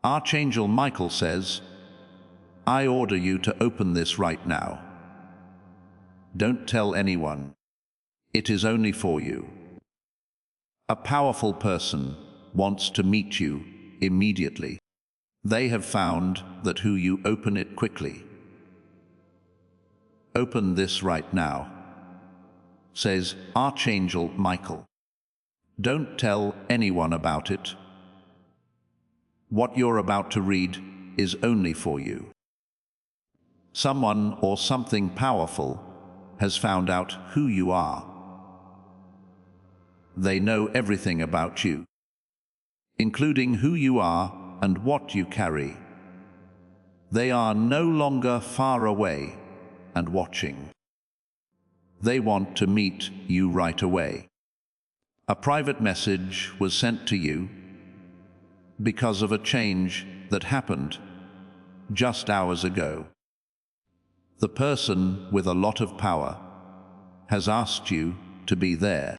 Archangel Michael says, I order you to open this right now. Don't tell anyone. It is only for you. A powerful person wants to meet you immediately. They have found that who you open it quickly. Open this right now, says Archangel Michael. Don't tell anyone about it. What you're about to read is only for you. Someone or something powerful has found out who you are. They know everything about you, including who you are and what you carry. They are no longer far away and watching. They want to meet you right away. A private message was sent to you because of a change that happened just hours ago. The person with a lot of power has asked you to be there.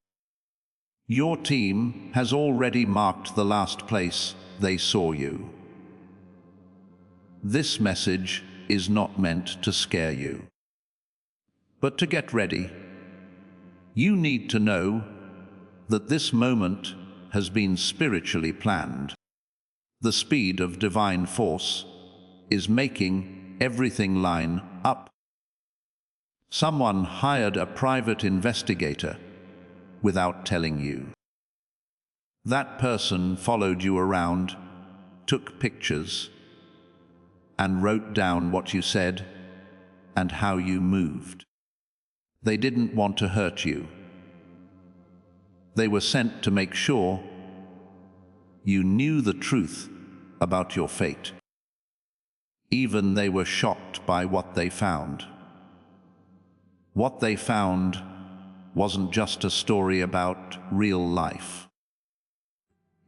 Your team has already marked the last place they saw you. This message is not meant to scare you, but to get ready. You need to know that this moment has been spiritually planned. The speed of divine force is making everything line up. Someone hired a private investigator without telling you. That person followed you around, took pictures, and wrote down what you said and how you moved. They didn't want to hurt you. They were sent to make sure you knew the truth about your fate. Even they were shocked by what they found. What they found wasn't just a story about real life.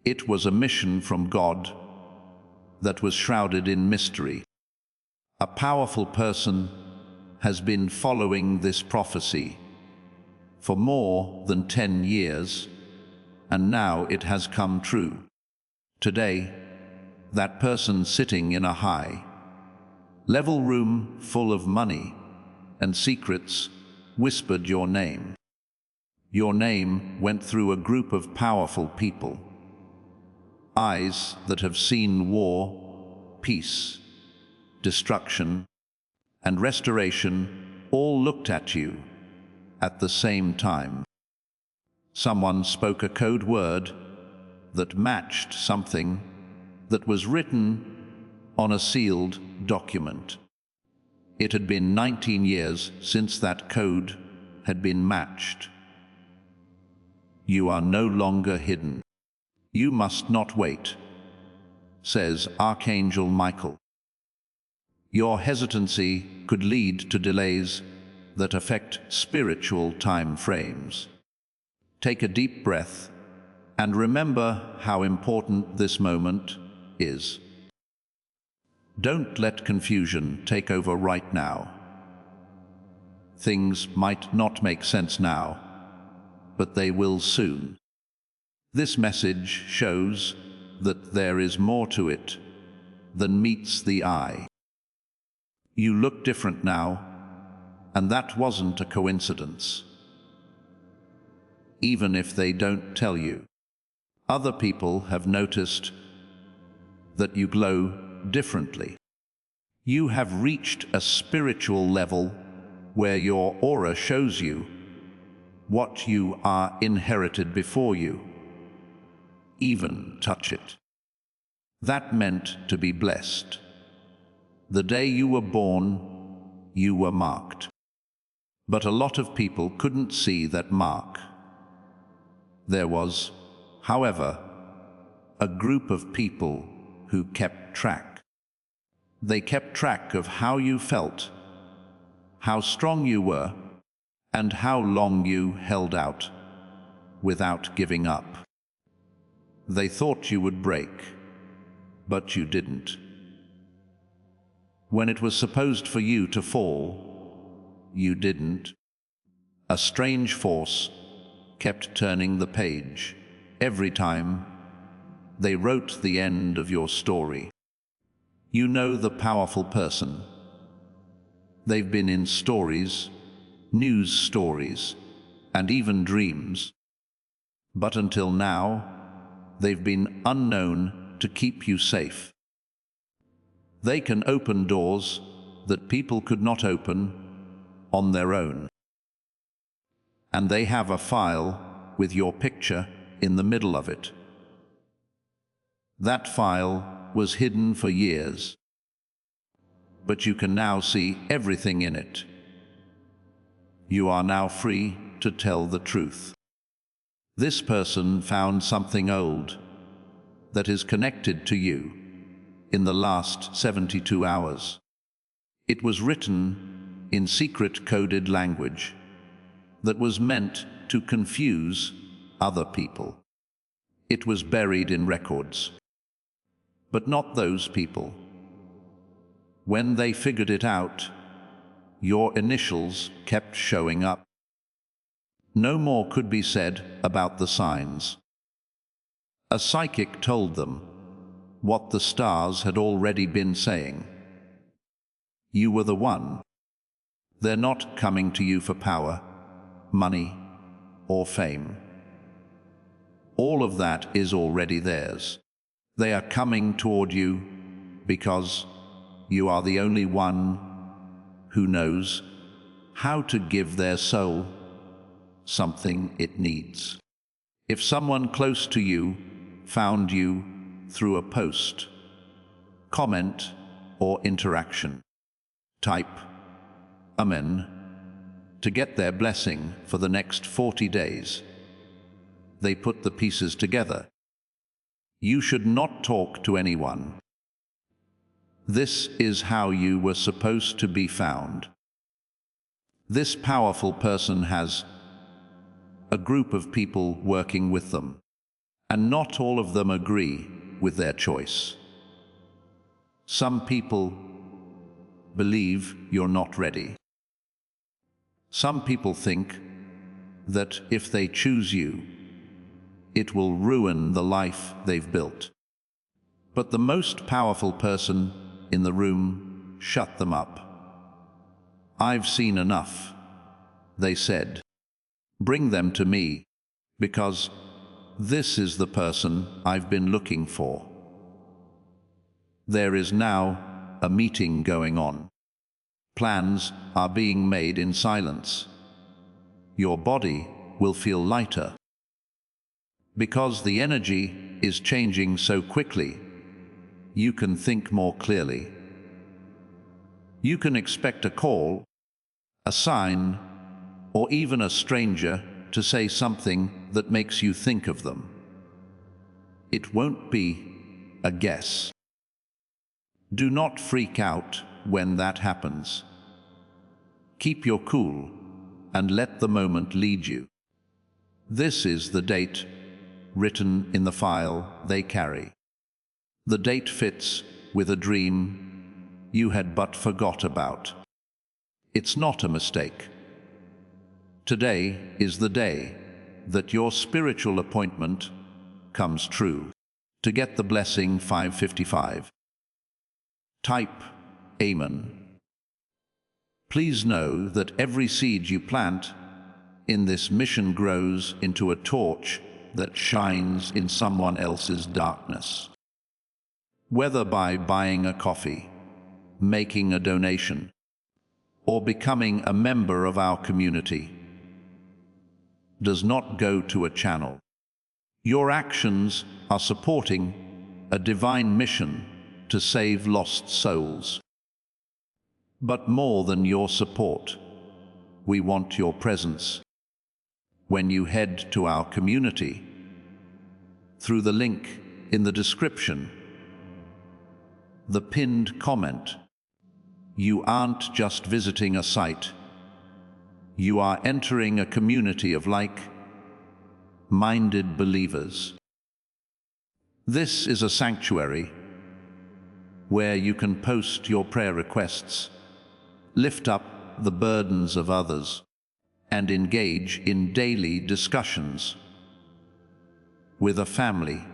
It was a mission from God that was shrouded in mystery. A powerful person has been following this prophecy for more than 10 years, and now it has come true. Today, that person sitting in a high-level room full of money and secrets whispered your name. Your name went through a group of powerful people. Eyes that have seen war, peace, destruction, and restoration all looked at you at the same time. Someone spoke a code word that matched something that was written on a sealed document. It had been 19 years since that code had been matched. You are no longer hidden. You must not wait, says Archangel Michael. Your hesitancy could lead to delays that affect spiritual time frames. Take a deep breath and remember how important this moment is. Don't let confusion take over right now. Things might not make sense now, but they will soon. This message shows that there is more to it than meets the eye. You look different now, and that wasn't a coincidence. Even if they don't tell you, other people have noticed that you glow differently. You have reached a spiritual level where your aura shows you what you are inherited before you even touch it. That meant to be blessed. The day you were born, you were marked. But a lot of people couldn't see that mark. There was, however, a group of people who kept track. They kept track of how you felt, how strong you were, and how long you held out without giving up. They thought you would break, but you didn't. When it was supposed for you to fall, you didn't. A strange force kept turning the page every time they wrote the end of your story. You know the powerful person. They've been in stories, news stories, and even dreams. But until now, they've been unknown to keep you safe. They can open doors that people could not open on their own. And they have a file with your picture in the middle of it. That file was hidden for years, but you can now see everything in it. You are now free to tell the truth. This person found something old that is connected to you in the last 72 hours. It was written in secret coded language that was meant to confuse other people. It was buried in records, but not those people. When they figured it out, your initials kept showing up. No more could be said about the signs. A psychic told them what the stars had already been saying. You were the one. They're not coming to you for power, money, or fame. All of that is already theirs. They are coming toward you because you are the only one who knows how to give their soul something it needs. If someone close to you found you through a post, comment, or interaction, type Amen to get their blessing for the next 40 days. They put the pieces together. You should not talk to anyone. This is how you were supposed to be found. This powerful person has a group of people working with them, and not all of them agree with their choice. Some people believe you're not ready. Some people think that if they choose you, it will ruin the life they've built. But the most powerful person in the room shut them up. I've seen enough, they said. Bring them to me, because this is the person I've been looking for. There is now a meeting going on. Plans are being made in silence. Your body will feel lighter. Because the energy is changing so quickly, you can think more clearly. You can expect a call, a sign, or even a stranger to say something that makes you think of them. It won't be a guess. Do not freak out when that happens. Keep your cool and let the moment lead you. This is the date written in the file they carry. The date fits with a dream you had but forgot about. It's not a mistake. Today is the day that your spiritual appointment comes true. To get the blessing 555, type Amen. Please know that every seed you plant in this mission grows into a torch that shines in someone else's darkness. Whether by buying a coffee, making a donation, or becoming a member of our community, does not go to a channel. Your actions are supporting a divine mission to save lost souls. But more than your support, we want your presence. When you head to our community, through the link in the description, the pinned comment, you aren't just visiting a site. You are entering a community of like-minded believers. This is a sanctuary where you can post your prayer requests, lift up the burdens of others, and engage in daily discussions with a family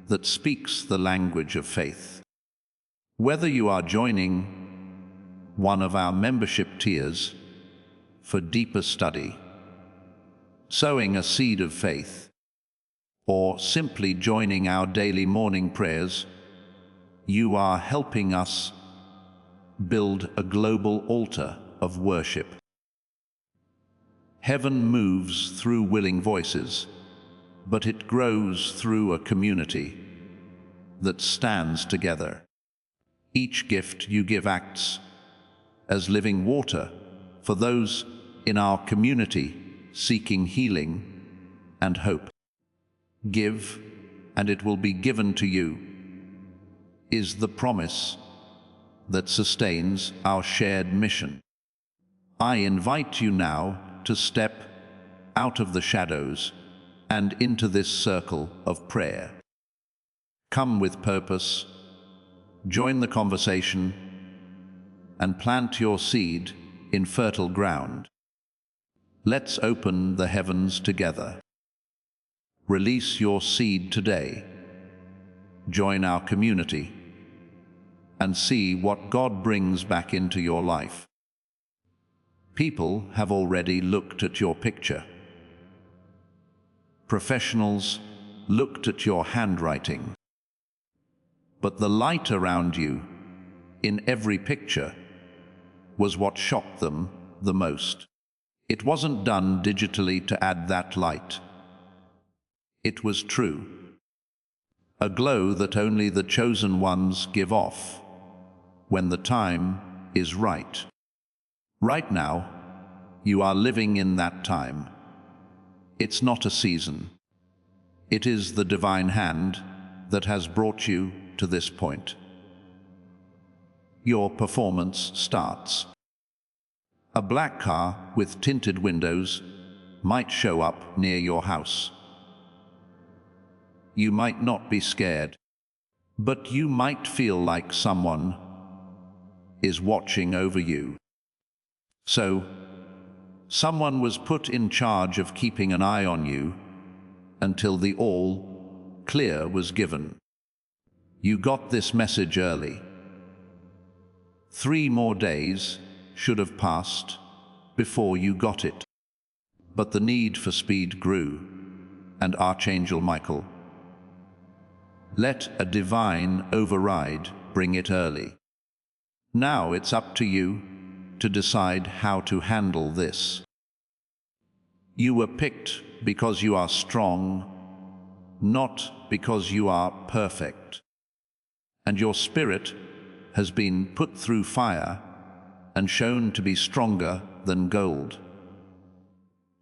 that speaks the language of faith. Whether you are joining one of our membership tiers for deeper study, sowing a seed of faith, or simply joining our daily morning prayers, you are helping us build a global altar of worship. Heaven moves through willing voices, but it grows through a community that stands together. Each gift you give acts as living water for those in our community seeking healing and hope. Give, and it will be given to you, is the promise that sustains our shared mission. I invite you now to step out of the shadows and into this circle of prayer. Come with purpose, join the conversation, and plant your seed in fertile ground. Let's open the heavens together. Release your seed today. Join our community and see what God brings back into your life. People have already looked at your picture. Professionals looked at your handwriting. But the light around you, in every picture, was what shocked them the most. It wasn't done digitally to add that light. It was true. A glow that only the chosen ones give off when the time is right. Right now, you are living in that time. It's not a season. It is the divine hand that has brought you to this point. Your performance starts. A black car with tinted windows might show up near your house. You might not be scared, but you might feel like someone is watching over you. So, someone was put in charge of keeping an eye on you until the all clear was given. You got this message early. 3 more days should have passed before you got it. But the need for speed grew, and Archangel Michael let a divine override bring it early. Now it's up to you to decide how to handle this. You were picked because you are strong, not because you are perfect. And your spirit has been put through fire and shown to be stronger than gold.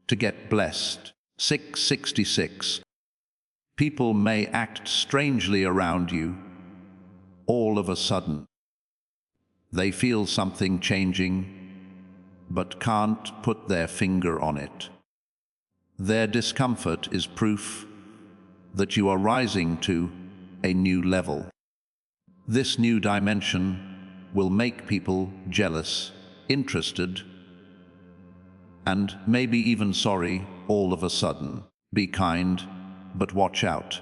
To get blessed. 666. People may act strangely around you all of a sudden. They feel something changing, but can't put their finger on it. Their discomfort is proof that you are rising to a new level. This new dimension will make people jealous, interested, and maybe even sorry all of a sudden. Be kind, but watch out.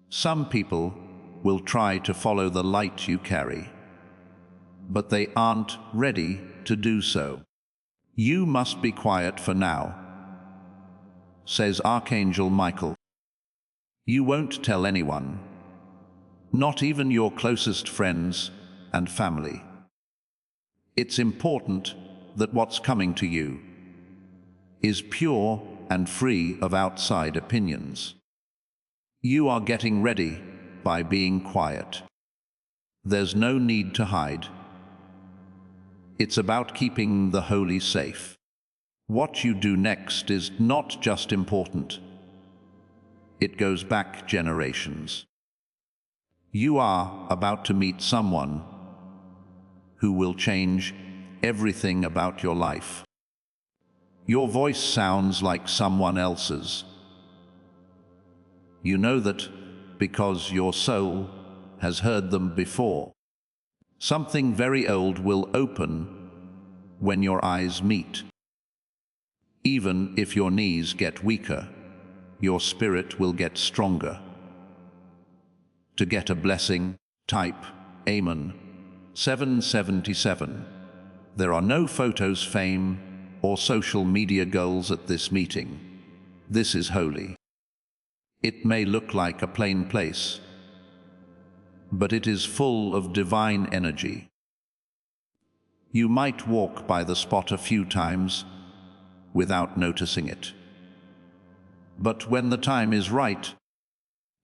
Some people will try to follow the light you carry, but they aren't ready to do so. You must be quiet for now, says Archangel Michael. You won't tell anyone, not even your closest friends and family. It's important that what's coming to you is pure and free of outside opinions. You are getting ready by being quiet. There's no need to hide. It's about keeping the holy safe. What you do next is not just important. It goes back generations. You are about to meet someone who will change everything about your life. Your voice sounds like someone else's. You know that because your soul has heard them before. Something very old will open when your eyes meet. Even if your knees get weaker, your spirit will get stronger. To get a blessing, type Amen. 777. There are no photos, fame, or social media goals at this meeting. This is holy. It may look like a plain place, but it is full of divine energy. You might walk by the spot a few times without noticing it. But when the time is right,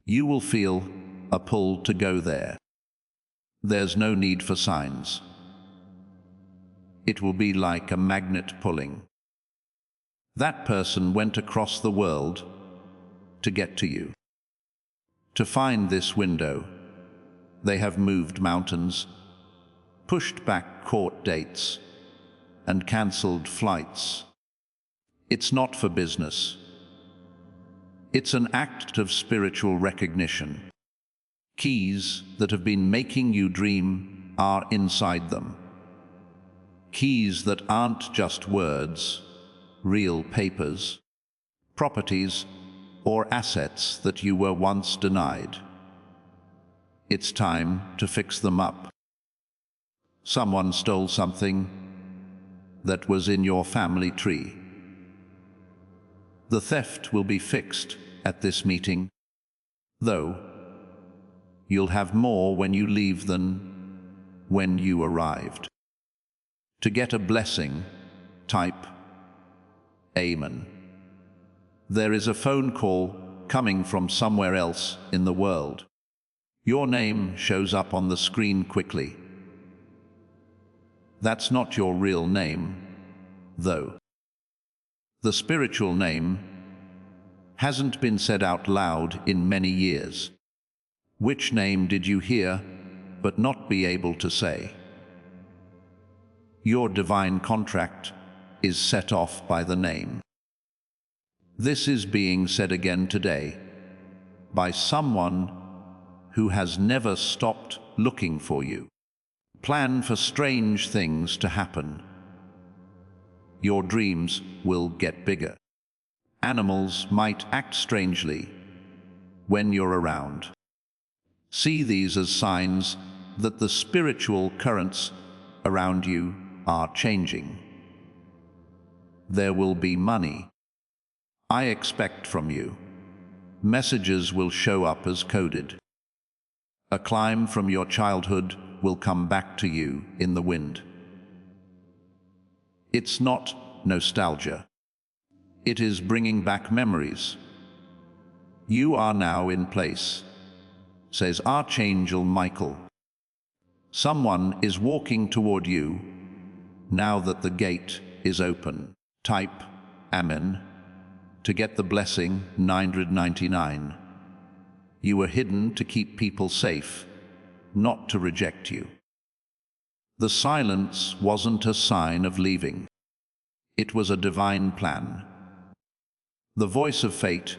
you will feel a pull to go there. There's no need for signs. It will be like a magnet pulling. That person went across the world to get to you. To find this window, they have moved mountains, pushed back court dates, and cancelled flights. It's not for business. It's an act of spiritual recognition. Keys that have been making you dream are inside them. Keys that aren't just words, real papers, properties, or assets that you were once denied. It's time to fix them up. Someone stole something that was in your family tree. The theft will be fixed at this meeting, though you'll have more when you leave than when you arrived. To get a blessing, type Amen. There is a phone call coming from somewhere else in the world. Your name shows up on the screen quickly. That's not your real name, though. The spiritual name hasn't been said out loud in many years. Which name did you hear but not be able to say? Your divine contract is set off by the name. This is being said again today by someone who has never stopped looking for you. Plan for strange things to happen. Your dreams will get bigger. Animals might act strangely when you're around. See these as signs that the spiritual currents around you are changing. There will be money. I expect from you. Messages will show up as coded. A climb from your childhood will come back to you in the wind. It's not nostalgia. It is bringing back memories. You are now in place, says Archangel Michael. Someone is walking toward you now that the gate is open. Type Amen to get the blessing 999. You were hidden to keep people safe, not to reject you. The silence wasn't a sign of leaving. It was a divine plan. The voice of fate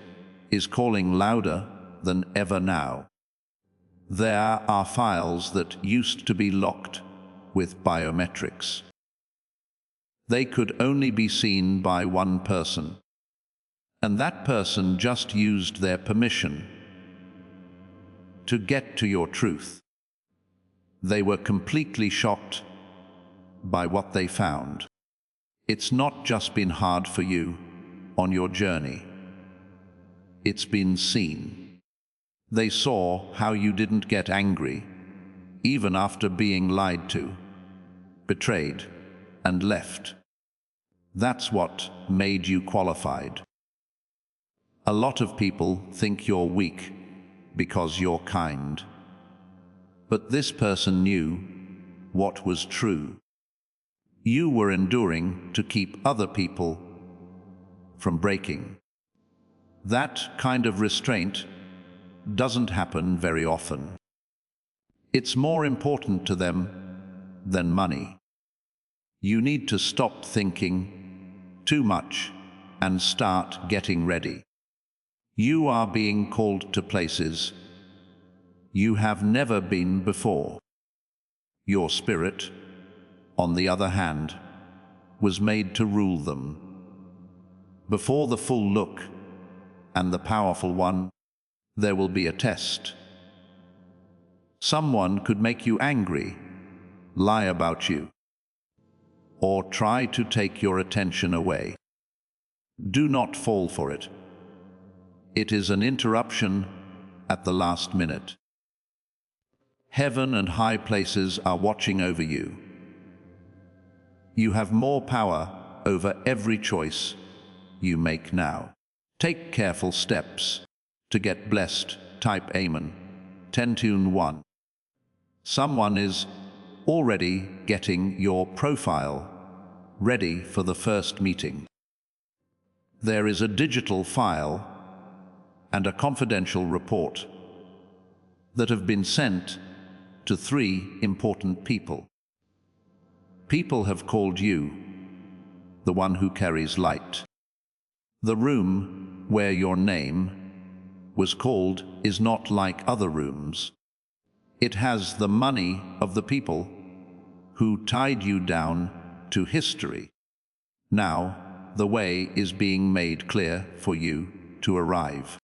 is calling louder than ever now. There are files that used to be locked with biometrics. They could only be seen by one person, and that person just used their permission to get to your truth. They were completely shocked by what they found. It's not just been hard for you on your journey. It's been seen. They saw how you didn't get angry, even after being lied to, betrayed, and left. That's what made you qualified. A lot of people think you're weak because you're kind. But this person knew what was true. You were enduring to keep other people from breaking. That kind of restraint doesn't happen very often. It's more important to them than money. You need to stop thinking too much and start getting ready. You are being called to places you have never been before. Your spirit, on the other hand, was made to rule them. Before the full look and the powerful one, there will be a test. Someone could make you angry, lie about you, or try to take your attention away. Do not fall for it. It is an interruption at the last minute. Heaven and high places are watching over you. You have more power over every choice you make now. Take careful steps to get blessed. Type Amen. 10 Tune 1. Someone is already getting your profile ready for the first meeting. There is a digital file and a confidential report that have been sent to 3 important people. People have called you the one who carries light. The room where your name was called is not like other rooms. It has the money of the people who tied you down to history. Now, the way is being made clear for you to arrive.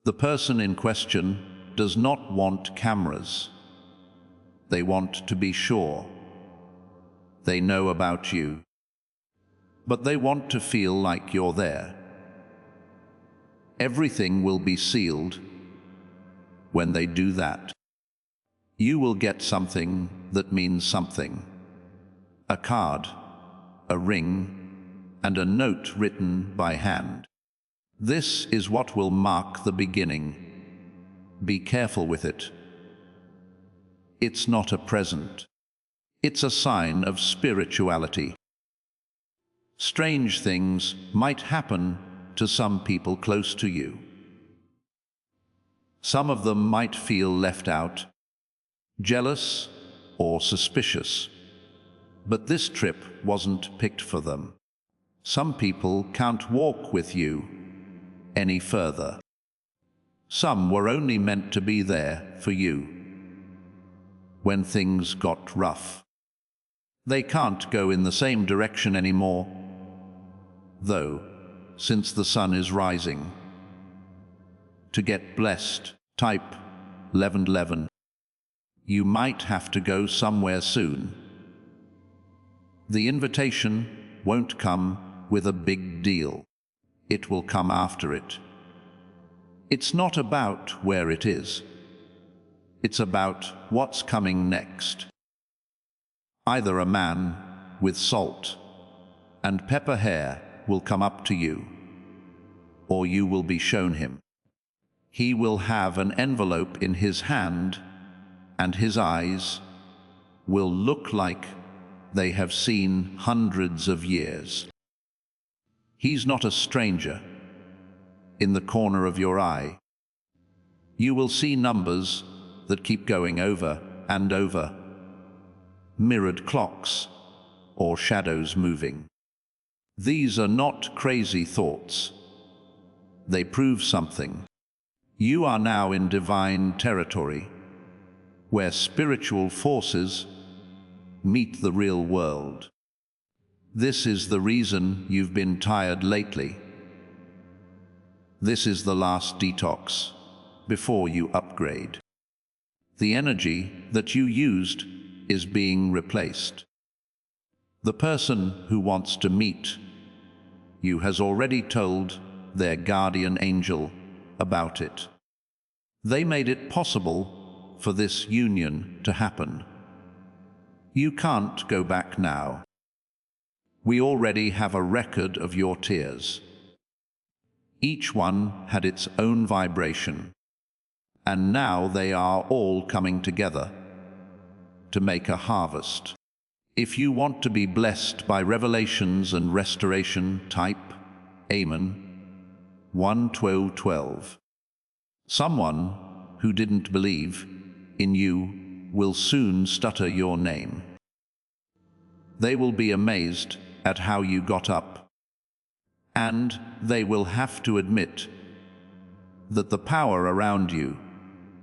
The person in question does not want cameras. They want to be sure they know about you, but they want to feel like you're there. Everything will be sealed when they do that. You will get something that means something. A card, a ring, and a note written by hand. This is what will mark the beginning. Be careful with it. It's not a present. It's a sign of spirituality. Strange things might happen to some people close to you. Some of them might feel left out, jealous, or suspicious. But this trip wasn't picked for them. Some people can't walk with you any further. Some were only meant to be there for you when things got rough. They can't go in the same direction anymore, though, since the sun is rising. To get blessed, type 1111. You might have to go somewhere soon. The invitation won't come with a big deal. It will come after it. It's not about where it is. It's about what's coming next. Either a man with salt and pepper hair will come up to you, or you will be shown him. He will have an envelope in his hand, and his eyes will look like they have seen hundreds of years. He's not a stranger. In the corner of your eye, you will see numbers that keep going over and over. Mirrored clocks or shadows moving. These are not crazy thoughts. They prove something. You are now in divine territory, where spiritual forces meet the real world. This is the reason you've been tired lately. This is the last detox before you upgrade. The energy that you used is being replaced. The person who wants to meet you has already told their guardian angel about it. They made it possible for this union to happen. You can't go back now. We already have a record of your tears. Each one had its own vibration, and now they are all coming together to make a harvest. If you want to be blessed by revelations and restoration, type Amen 1:12:12. Someone who didn't believe in you will soon stutter your name. They will be amazed at how you got up, and they will have to admit that the power around you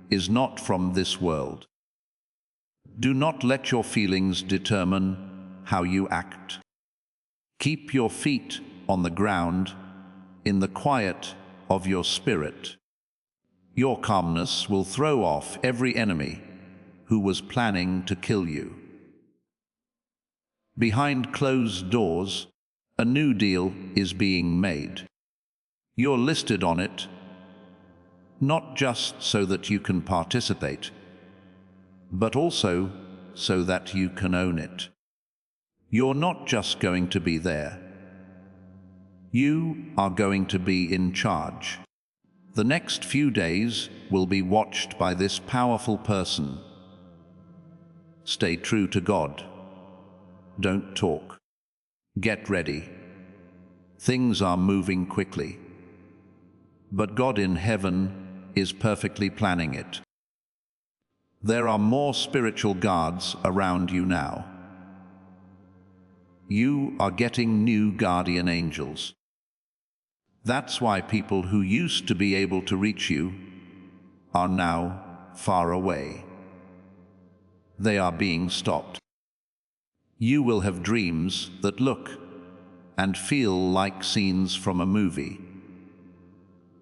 is not from this world. Do not let your feelings determine how you act. Keep your feet on the ground in the quiet of your spirit. Your calmness will throw off every enemy who was planning to kill you. Behind closed doors, a new deal is being made. You're listed on it, not just so that you can participate, but also so that you can own it. You're not just going to be there. You are going to be in charge. The next few days will be watched by this powerful person. Stay true to God. Don't talk. Get ready. Things are moving quickly. But God in heaven is perfectly planning it. There are more spiritual guards around you now. You are getting new guardian angels. That's why people who used to be able to reach you are now far away. They are being stopped. You will have dreams that look and feel like scenes from a movie.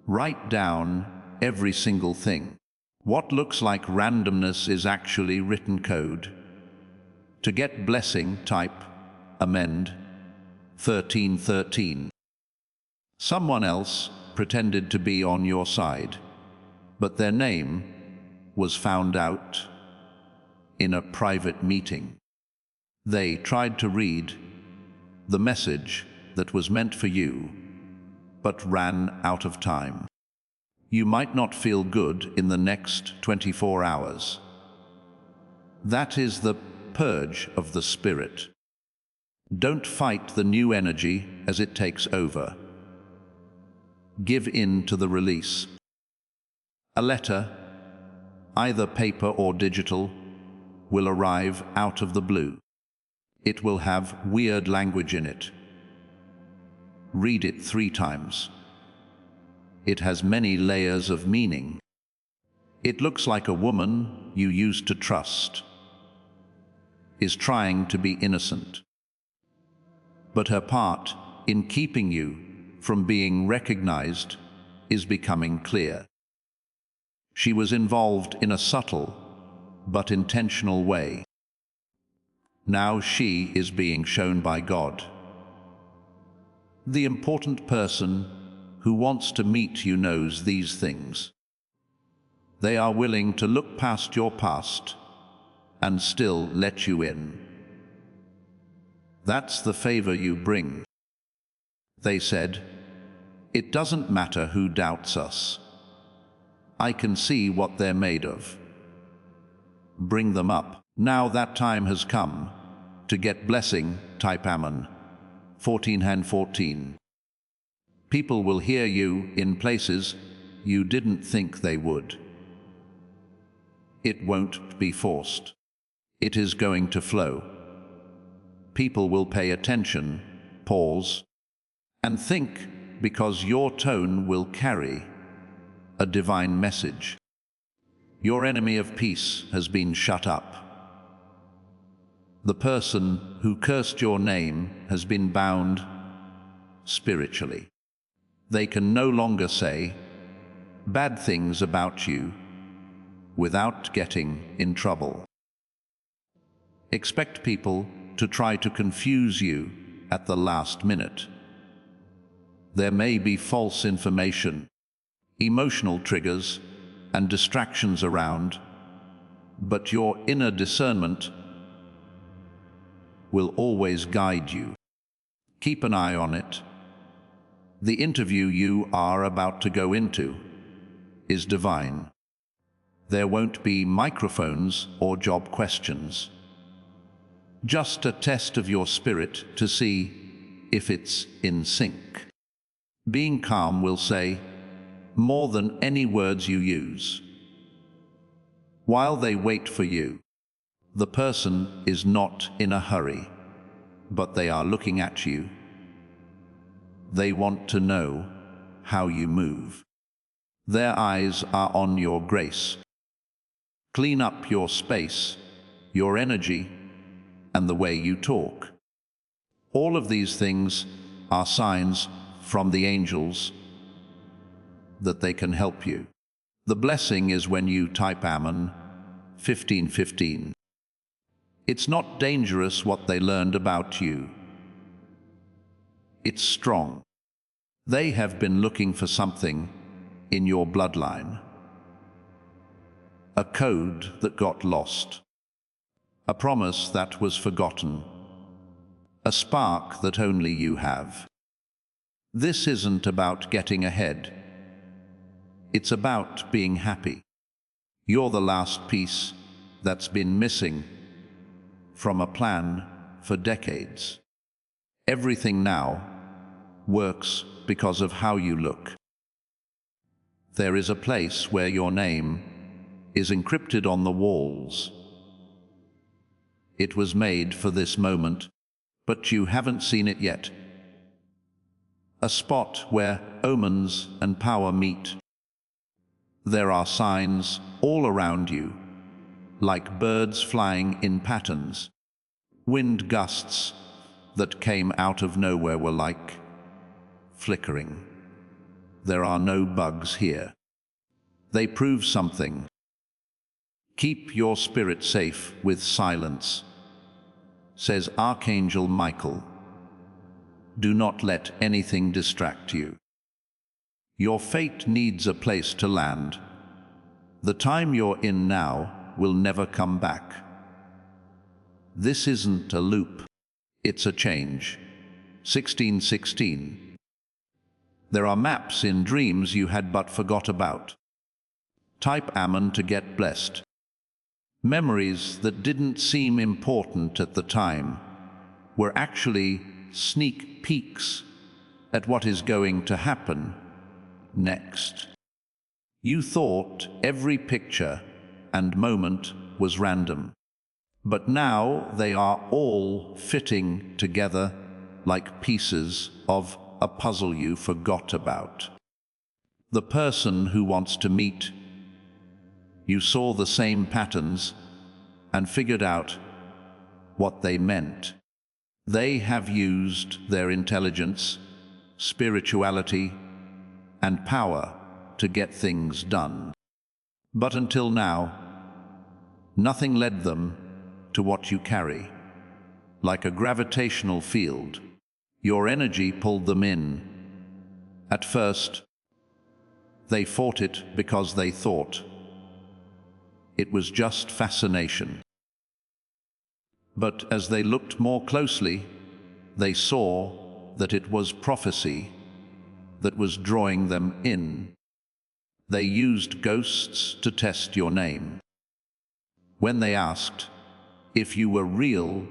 Write down every single thing. What looks like randomness is actually written code. To get blessing, type amend 1313. Someone else pretended to be on your side, but their name was found out in a private meeting. They tried to read the message that was meant for you, but ran out of time. You might not feel good in the next 24 hours. That is the purge of the spirit. Don't fight the new energy as it takes over. Give in to the release. A letter, either paper or digital, will arrive out of the blue. It will have weird language in it. Read it 3 times. It has many layers of meaning. It looks like a woman you used to trust is trying to be innocent. But her part in keeping you from being recognized is becoming clear. She was involved in a subtle but intentional way. Now she is being shown by God. The important person who wants to meet you knows these things. They are willing to look past your past and still let you in. That's the favor you bring. They said, "It doesn't matter who doubts us. I can see what they're made of. Bring them up." Now that time has come to get blessing, type Amen 14:14. People will hear you in places you didn't think they would. It won't be forced. It is going to flow. People will pay attention, pause, and think, because your tone will carry a divine message. Your enemy of peace has been shut up. The person who cursed your name has been bound spiritually. They can no longer say bad things about you without getting in trouble. Expect people to try to confuse you at the last minute. There may be false information, emotional triggers, and distractions around, but your inner discernment will always guide you. Keep an eye on it. The interview you are about to go into is divine. There won't be microphones or job questions. Just a test of your spirit to see if it's in sync. Being calm will say more than any words you use. While they wait for you, the person is not in a hurry, but they are looking at you. They want to know how you move. Their eyes are on your grace. Clean up your space, your energy, and the way you talk. All of these things are signs from the angels that they can help you. The blessing is when you type Amen 15:15. It's not dangerous what they learned about you. It's strong. They have been looking for something in your bloodline. A code that got lost. A promise that was forgotten. A spark that only you have. This isn't about getting ahead. It's about being happy. You're the last piece that's been missing from a plan for decades. Everything now works because of how you look. There is a place where your name is encrypted on the walls. It was made for this moment, but you haven't seen it yet. A spot where omens and power meet. There are signs all around you, like birds flying in patterns. Wind gusts that came out of nowhere were like flickering. There are no bugs here. They prove something. Keep your spirit safe with silence, says Archangel Michael. Do not let anything distract you. Your fate needs a place to land. The time you're in now will never come back. This isn't a loop. It's a change. 16:16. There are maps in dreams you had but forgot about. Type Ammon to get blessed. Memories that didn't seem important at the time were actually sneak peeks at what is going to happen next. You thought every picture and moment was random, but now they are all fitting together like pieces of a puzzle you forgot about. The person who wants to meet, you saw the same patterns and figured out what they meant. They have used their intelligence, spirituality, and power to get things done. But until now, nothing led them to what you carry. Like a gravitational field, your energy pulled them in. At first, they fought it because they thought it was just fascination. But as they looked more closely, they saw that it was prophecy that was drawing them in. They used ghosts to test your name. When they asked if you were real,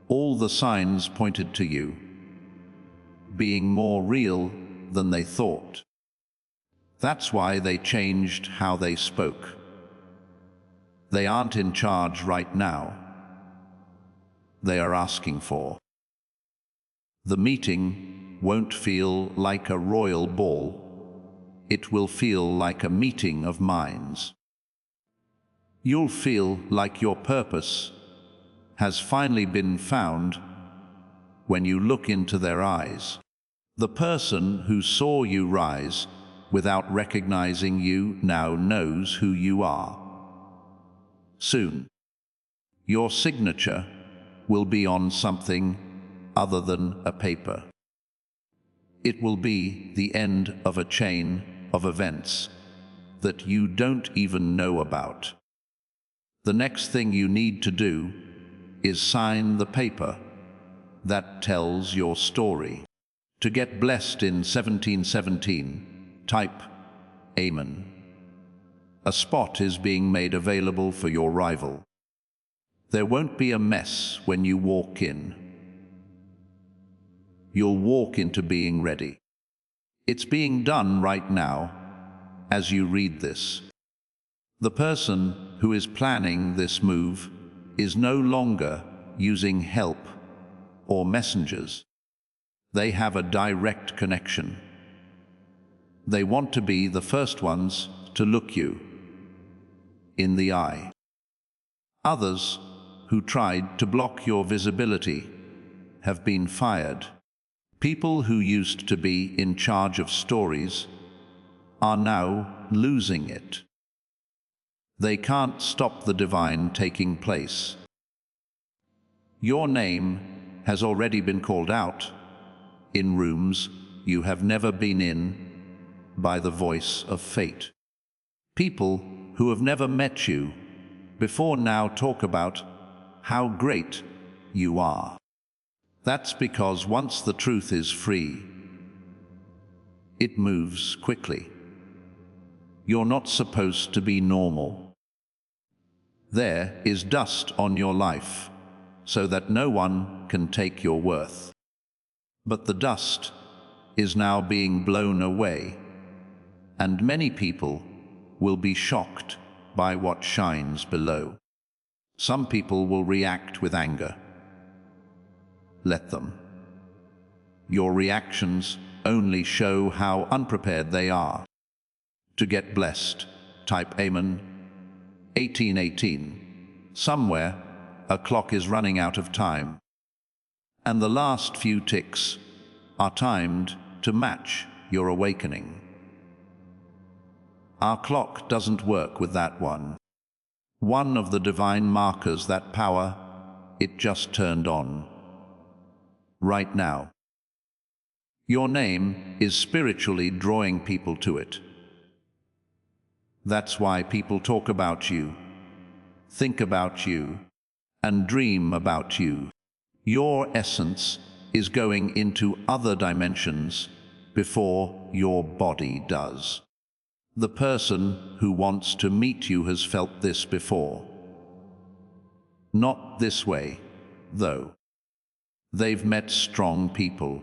all the signs pointed to you being more real than they thought. That's why they changed how they spoke. They aren't in charge right now. They are asking for. The meeting won't feel like a royal ball. It will feel like a meeting of minds. You'll feel like your purpose has finally been found when you look into their eyes. The person who saw you rise without recognizing you now knows who you are. Soon, your signature will be on something other than a paper. It will be the end of a chain of events that you don't even know about. The next thing you need to do is sign the paper that tells your story. To get blessed in 1717, type Amen. A spot is being made available for your rival. There won't be a mess when you walk in. You'll walk into being ready. It's being done right now as you read this. The person who is planning this move is no longer using help or messengers. They have a direct connection. They want to be the first ones to look you in the eye. Others who tried to block your visibility have been fired. People who used to be in charge of stories are now losing it. They can't stop the divine taking place. Your name has already been called out in rooms you have never been in by the voice of fate. People who have never met you before now talk about how great you are. That's because once the truth is free, it moves quickly. You're not supposed to be normal. There is dust on your life, so that no one can take your worth. But the dust is now being blown away, and many people will be shocked by what shines below. Some people will react with anger. Let them. Your reactions only show how unprepared they are. To get blessed, type Amen. 1818. Somewhere, a clock is running out of time, and the last few ticks are timed to match your awakening. Our clock doesn't work with that one. One of the divine markers, that power, it just turned on. Right now. Your name is spiritually drawing people to it. That's why people talk about you, think about you, and dream about you. Your essence is going into other dimensions before your body does. The person who wants to meet you has felt this before. Not this way, though. They've met strong people.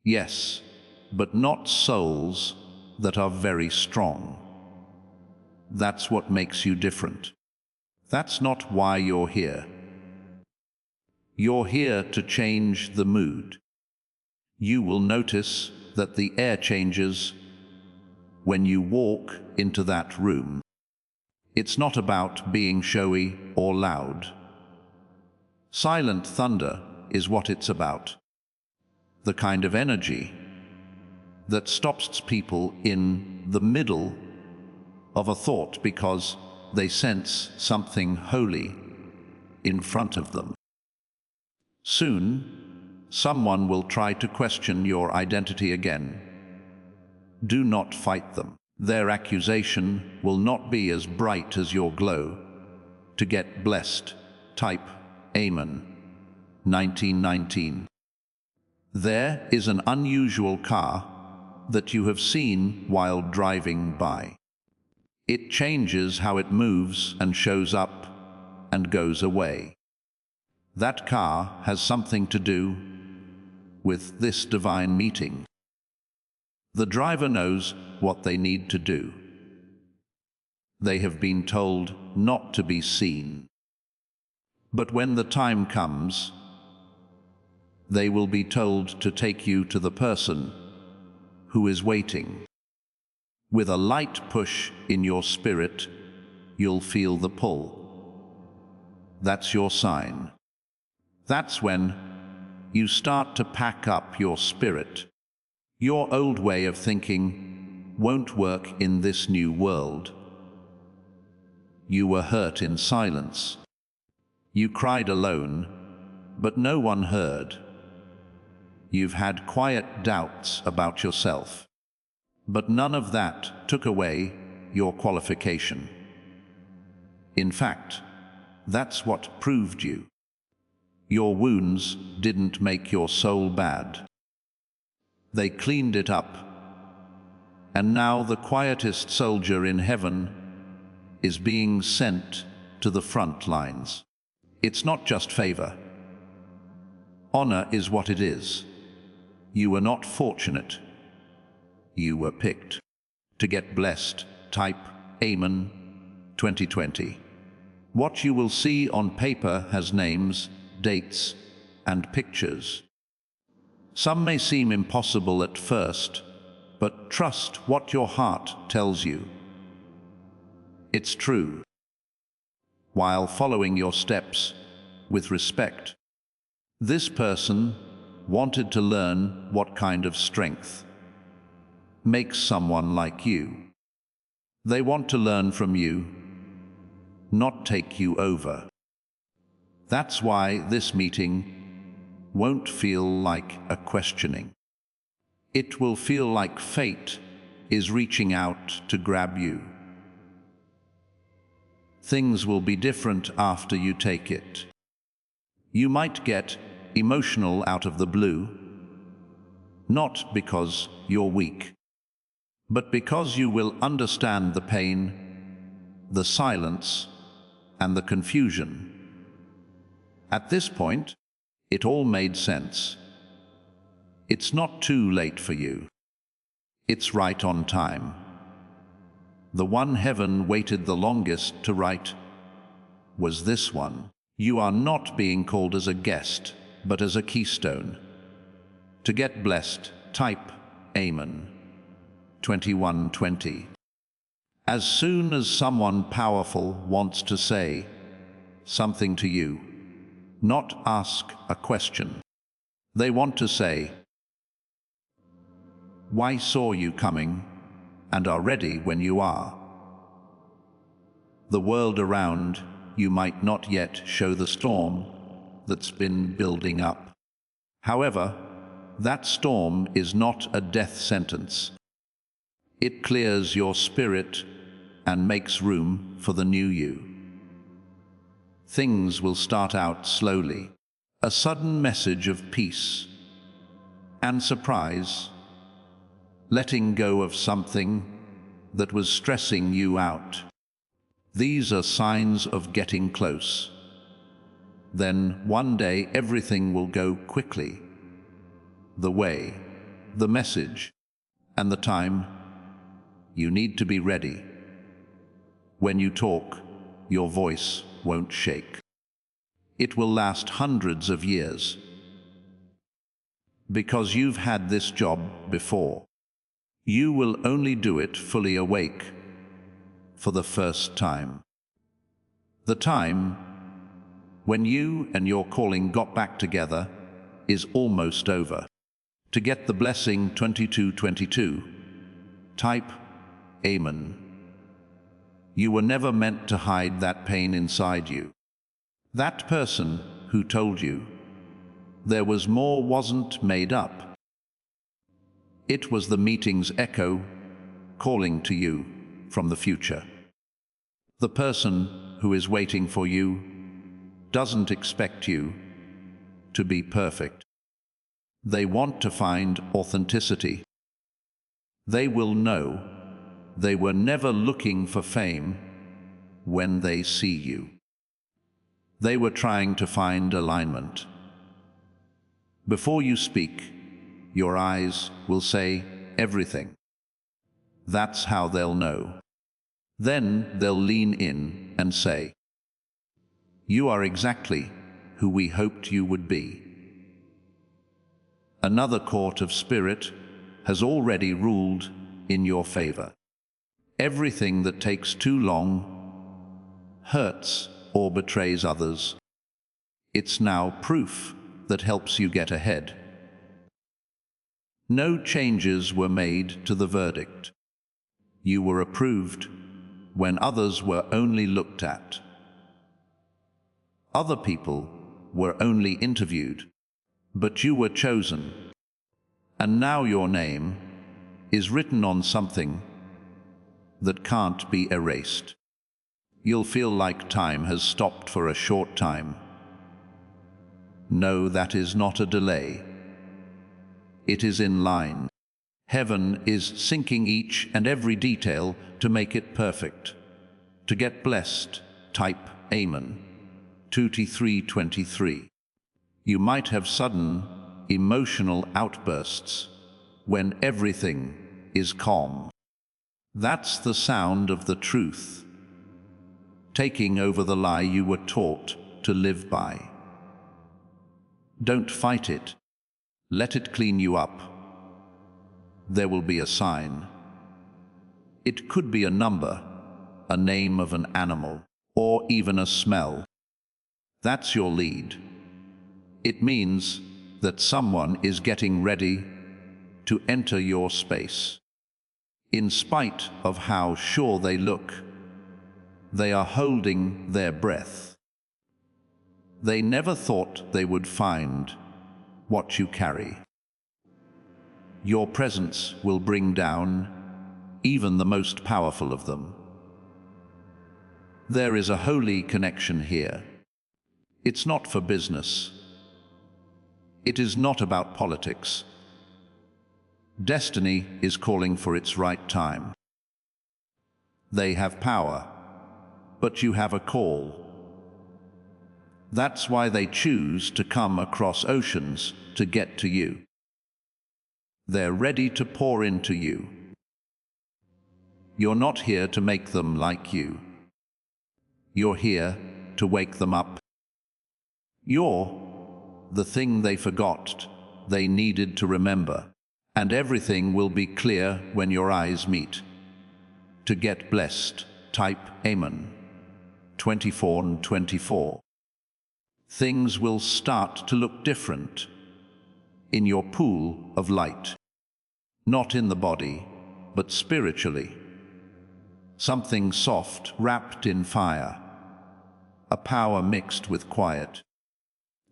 Yes, but not souls that are very strong. That's what makes you different. That's not why you're here. You're here to change the mood. You will notice that the air changes when you walk into that room. It's not about being showy or loud. Silent thunder is what it's about. The kind of energy that stops people in the middle of a thought because they sense something holy in front of them. Soon, someone will try to question your identity again. Do not fight them. Their accusation will not be as bright as your glow. To get blessed, type Amen. 1919. There is an unusual car that you have seen while driving by. It changes how it moves and shows up and goes away. That car has something to do with this divine meeting. The driver knows what they need to do. They have been told not to be seen. But when the time comes, they will be told to take you to the person who is waiting. With a light push in your spirit, you'll feel the pull. That's your sign. That's when you start to pack up your spirit. Your old way of thinking won't work in this new world. You were hurt in silence. You cried alone, but no one heard. You've had quiet doubts about yourself, but none of that took away your qualification. In fact, that's what proved you. Your wounds didn't make your soul bad. They cleaned it up, and now the quietest soldier in heaven is being sent to the front lines. It's not just favor. Honor is what it is. You were not fortunate. You were picked. To get blessed, type Amen. 2020. What you will see on paper has names, dates, and pictures. Some may seem impossible at first, but trust what your heart tells you. It's true. While following your steps with respect, this person wanted to learn what kind of strength makes someone like you. They want to learn from you not take you over. That's why this meeting won't feel like a questioning. It will feel like fate is reaching out to grab you. Things will be different after you take it. You might get emotional out of the blue, not because you're weak, but because you will understand the pain, the silence, and the confusion. At this point, it all made sense. It's not too late for you. It's right on time. The one heaven waited the longest to write was this one. You are not being called as a guest, but as a keystone. To get blessed, type Amen. 2120. As soon as someone powerful wants to say something to you, not ask a question, they want to say, "Why saw you coming and are ready when you are." The world around you might not yet show the storm that's been building up. However, that storm is not a death sentence. It clears your spirit and makes room for the new you. Things will start out slowly. A sudden message of peace and surprise, letting go of something that was stressing you out. These are signs of getting close. Then one day everything will go quickly. The way, the message, and the time. You need to be ready. When you talk, your voice won't shake. It will last hundreds of years. Because you've had this job before. You will only do it fully awake for the first time. The time when you and your calling got back together is almost over. To get the blessing 2222, type Amen. You were never meant to hide that pain inside you. That person who told you there was more wasn't made up. It was the meeting's echo calling to you from the future. The person who is waiting for you doesn't expect you to be perfect. They want to find authenticity. They will know they were never looking for fame when they see you. They were trying to find alignment. Before you speak, your eyes will say everything. That's how they'll know. Then they'll lean in and say, "You are exactly who we hoped you would be." Another court of spirit has already ruled in your favor. Everything that takes too long, hurts, or betrays others, it's now proof that helps you get ahead. No changes were made to the verdict. You were approved when others were only looked at. Other people were only interviewed, but you were chosen. And now your name is written on something that can't be erased. You'll feel like time has stopped for a short time. No, that is not a delay. It is in line. Heaven is syncing each and every detail to make it perfect. To get blessed, type Amen. 2323. You might have sudden, emotional outbursts when everything is calm. That's the sound of the truth, taking over the lie you were taught to live by. Don't fight it. Let it clean you up. There will be a sign. It could be a number, a name of an animal, or even a smell. That's your lead. It means that someone is getting ready to enter your space. In spite of how sure they look, They are holding their breath. They never thought they would find what you carry. Your presence will bring down even the most powerful of them. There is a holy connection here. It's not for business. It is not about politics. Destiny is calling for its right time. They have power, but you have a call. That's why they choose to come across oceans to get to you. They're ready to pour into you. You're not here to make them like you. You're here to wake them up. You're the thing they forgot they needed to remember, and everything will be clear when your eyes meet. To get blessed, type Amen. 24 and 24. Things will start to look different in your pool of light. Not in the body, but spiritually. Something soft wrapped in fire. A power mixed with quiet.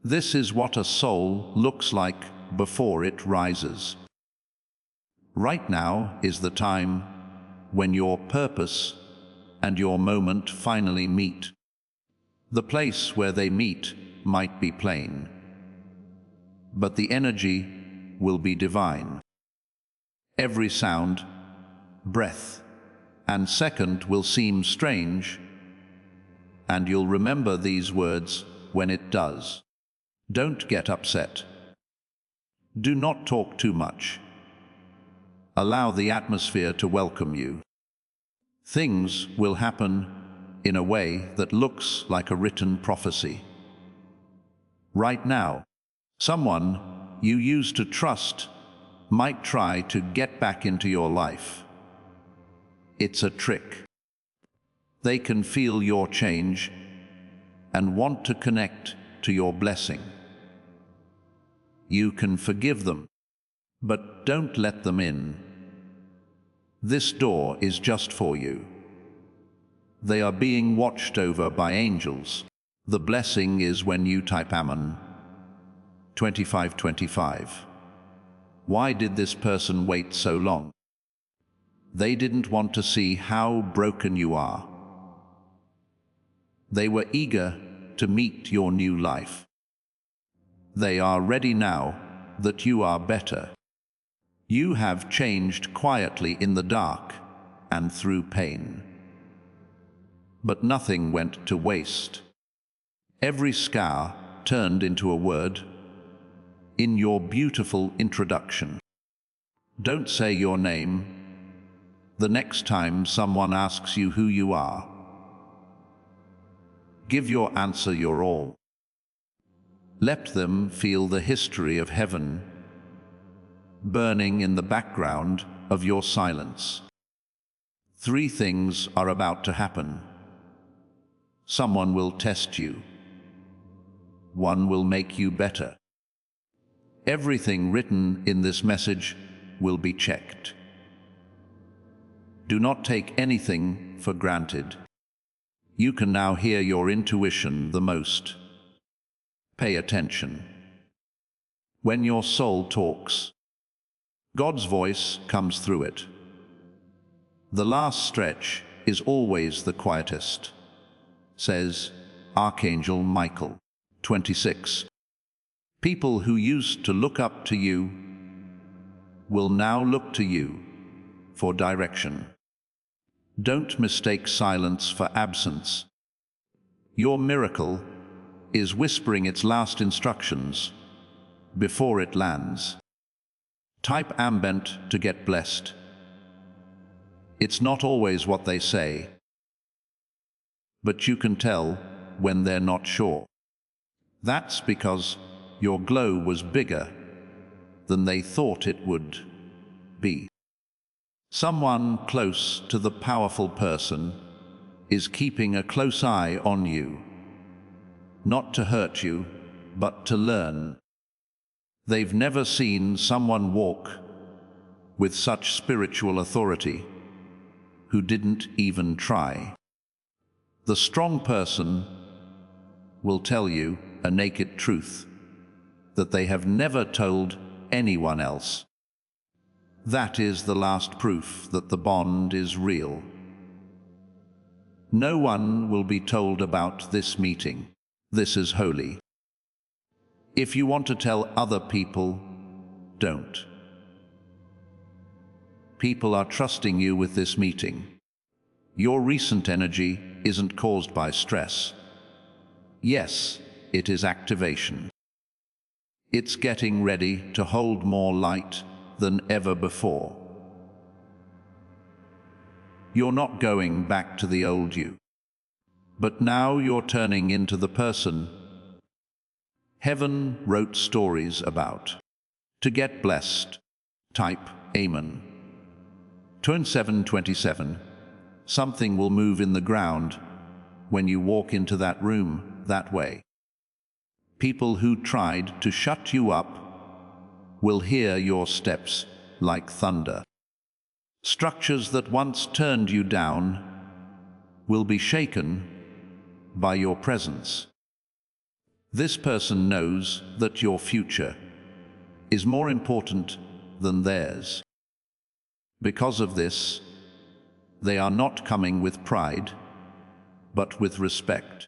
This is what a soul looks like before it rises. Right now is the time when your purpose and your moment finally meet. The place where they meet might be plain, but the energy will be divine. Every sound, breath, and second will seem strange, and you'll remember these words when it does. Don't get upset. Do not talk too much. Allow the atmosphere to welcome you. Things will happen in a way that looks like a written prophecy. Right now, someone you used to trust might try to get back into your life. It's a trick. They can feel your change and want to connect to your blessing. You can forgive them, but don't let them in. This door is just for you. They are being watched over by angels. The blessing is when you type Amen. 25:25. Why did this person wait so long? They didn't want to see how broken you are. They were eager to meet your new life. They are ready now that you are better. You have changed quietly in the dark and through pain. But nothing went to waste. Every scar turned into a word in your beautiful introduction. Don't say your name the next time someone asks you who you are. Give your answer your all. Let them feel the history of heaven burning in the background of your silence. 3 things are about to happen. Someone will test you. One will make you better. Everything written in this message will be checked. Do not take anything for granted. You can now hear your intuition the most. Pay attention. When your soul talks, God's voice comes through it. The last stretch is always the quietest, says Archangel Michael. 26. People who used to look up to you will now look to you for direction. Don't mistake silence for absence. Your miracle is whispering its last instructions before it lands. Type ambent to get blessed. It's not always what they say, but you can tell when they're not sure. That's because your glow was bigger than they thought it would be. Someone close to the powerful person is keeping a close eye on you, not to hurt you, but to learn. They've never seen someone walk with such spiritual authority who didn't even try. The strong person will tell you a naked truth that they have never told anyone else. That is the last proof that the bond is real. No one will be told about this meeting. This is holy. If you want to tell other people, don't. People are trusting you with this meeting. Your recent energy isn't caused by stress. Yes, it is activation. It's getting ready to hold more light than ever before. You're not going back to the old you, but now you're turning into the person heaven wrote stories about. To get blessed, type Amen. Turn 727. Something will move in the ground when you walk into that room that way. People who tried to shut you up will hear your steps like thunder. Structures that once turned you down will be shaken by your presence. This person knows that your future is more important than theirs. Because of this, they are not coming with pride, but with respect.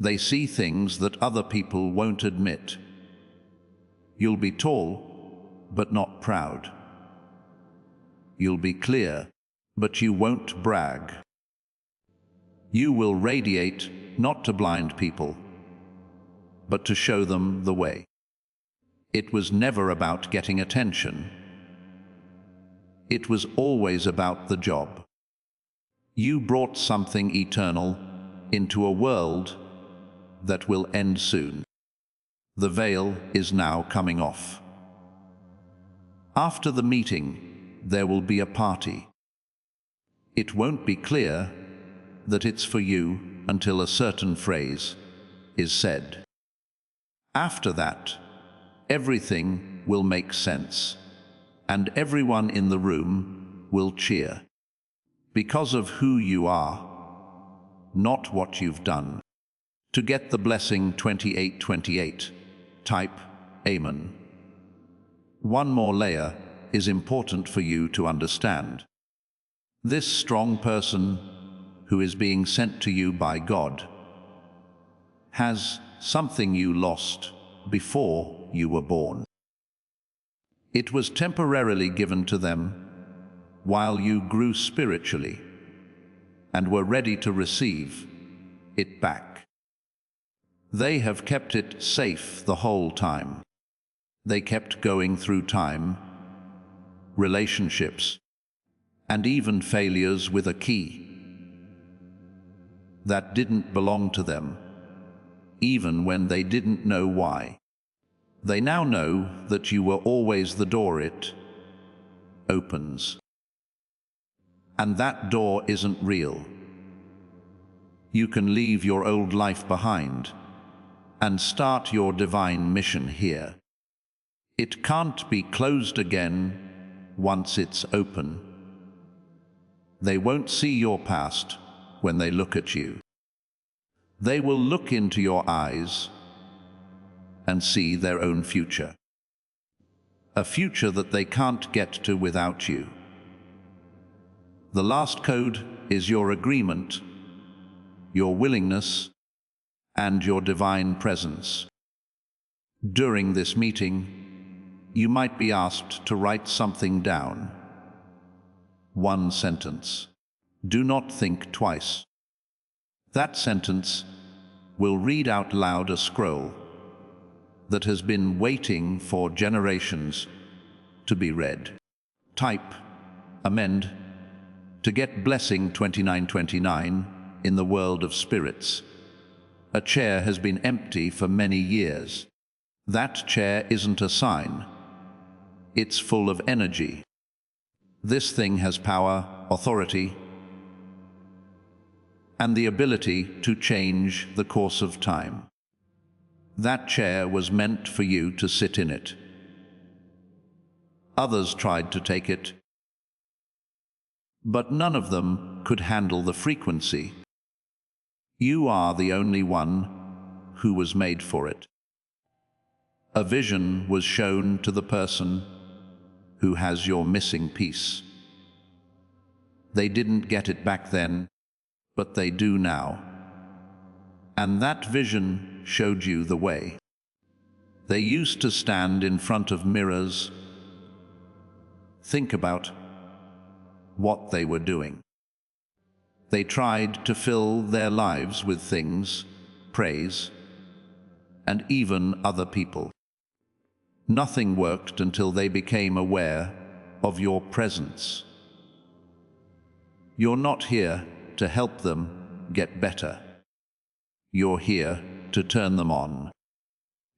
They see things that other people won't admit. You'll be tall, but not proud. You'll be clear, but you won't brag. You will radiate not to blind people, but to show them the way. It was never about getting attention. It was always about the job. You brought something eternal into a world that will end soon. The veil is now coming off. After the meeting, there will be a party. It won't be clear that it's for you until a certain phrase is said. After that, everything will make sense, and everyone in the room will cheer. Because of who you are, not what you've done. To get the blessing 2828, type Amen. One more layer is important for you to understand. This strong person who is being sent to you by God has something you lost before you were born. It was temporarily given to them while you grew spiritually and were ready to receive it back. They have kept it safe the whole time. They kept going through time, relationships, and even failures with a key that didn't belong to them, even when they didn't know why. They now know that you were always the door it opens. And that door isn't real. You can leave your old life behind and start your divine mission here. It can't be closed again once it's open. They won't see your past when they look at you. They will look into your eyes and see their own future. A future that they can't get to without you. The last code is your agreement, your willingness, and your divine presence. During this meeting, you might be asked to write something down. One sentence. Do not think twice. That sentence will read out loud a scroll that has been waiting for generations to be read. Type, amend, to get blessing 2929 in the world of spirits. A chair has been empty for many years. That chair isn't a sign. It's full of energy. This thing has power, authority, and the ability to change the course of time. That chair was meant for you to sit in it. Others tried to take it, but none of them could handle the frequency. You are the only one who was made for it. A vision was shown to the person who has your missing piece. They didn't get it back then, but they do now. And that vision showed you the way. They used to stand in front of mirrors. Think about what they were doing. They tried to fill their lives with things, praise, and even other people. Nothing worked until they became aware of your presence. You're not here to help them get better. You're here to turn them on.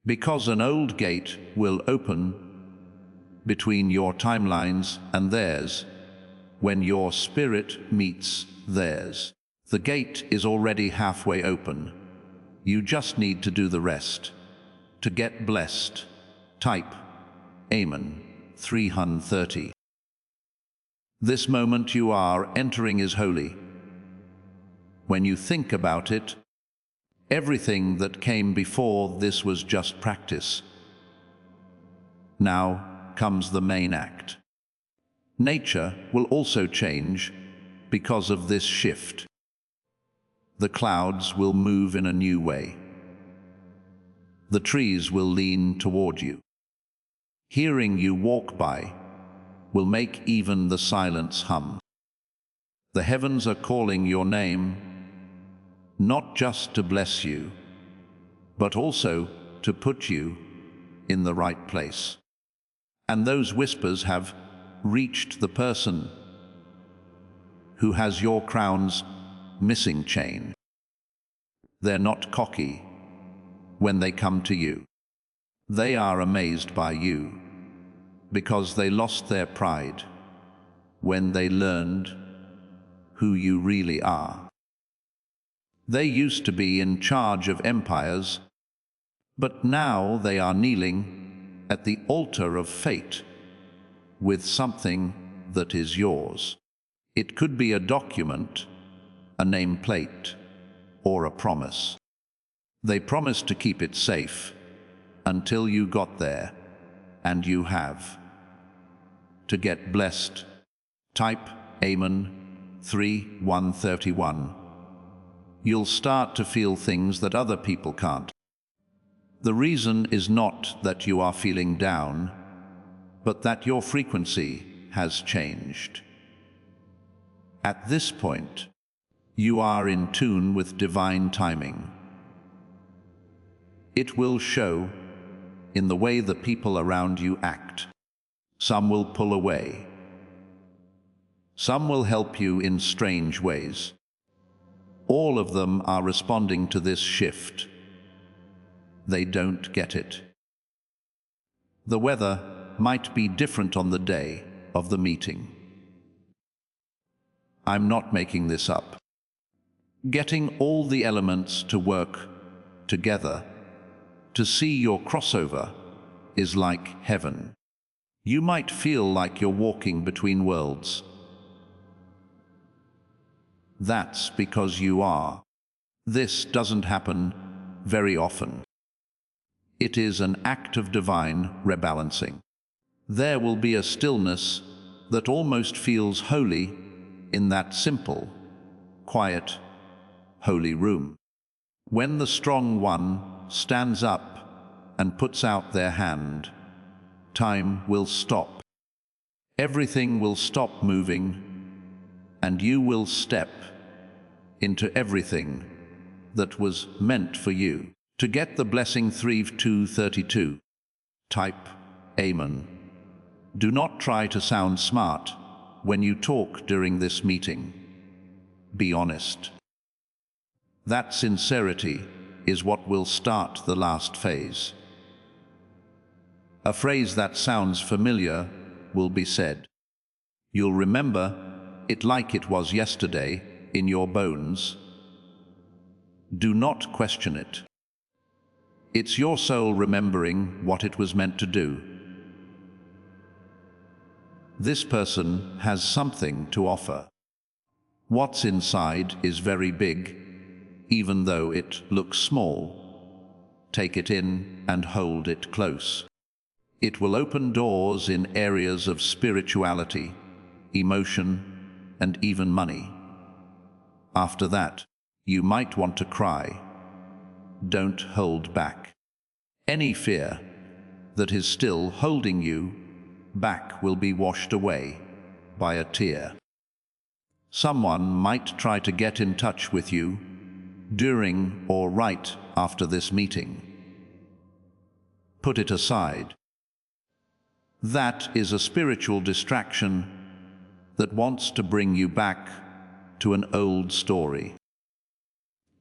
Because an old gate will open between your timelines and theirs when your spirit meets theirs. The gate is already halfway open. You just need to do the rest. To get blessed, type Amen 330. This moment you are entering is holy. When you think about it, everything that came before this was just practice. Now comes the main act. Nature will also change because of this shift. The clouds will move in a new way. The trees will lean toward you. Hearing you walk by will make even the silence hum. The heavens are calling your name, not just to bless you, but also to put you in the right place. And those whispers have reached the person who has your crown's missing chain. They're not cocky when they come to you. They are amazed by you because they lost their pride when they learned who you really are. They used to be in charge of empires, but now they are kneeling at the altar of fate with something that is yours. It could be a document, a nameplate, or a promise. They promised to keep it safe until you got there, and you have. To get blessed, type Amen 3:131. You'll start to feel things that other people can't. The reason is not that you are feeling down, but that your frequency has changed. At this point, you are in tune with divine timing. It will show in the way the people around you act. Some will pull away. Some will help you in strange ways. All of them are responding to this shift. They don't get it. The weather might be different on the day of the meeting. I'm not making this up. Getting all the elements to work together to see your crossover is like heaven. You might feel like you're walking between worlds. That's because you are. This doesn't happen very often. It is an act of divine rebalancing. There will be a stillness that almost feels holy in that simple, quiet, holy room. When the strong one stands up and puts out their hand, time will stop. Everything will stop moving, and you will step into everything that was meant for you. To get the blessing 3:232, type Amen. Do not try to sound smart when you talk during this meeting. Be honest. That sincerity is what will start the last phase. A phrase that sounds familiar will be said. You'll remember it like it was yesterday in your bones. Do not question it. It's your soul remembering what it was meant to do. This person has something to offer. What's inside is very big. even though it looks small. Take it in and hold it close. It will open doors in areas of spirituality, emotion, and even money. After that, you might want to cry. Don't hold back. Any fear that is still holding you back will be washed away by a tear. Someone might try to get in touch with you during or right after this meeting. Put it aside. That is a spiritual distraction that wants to bring you back to an old story.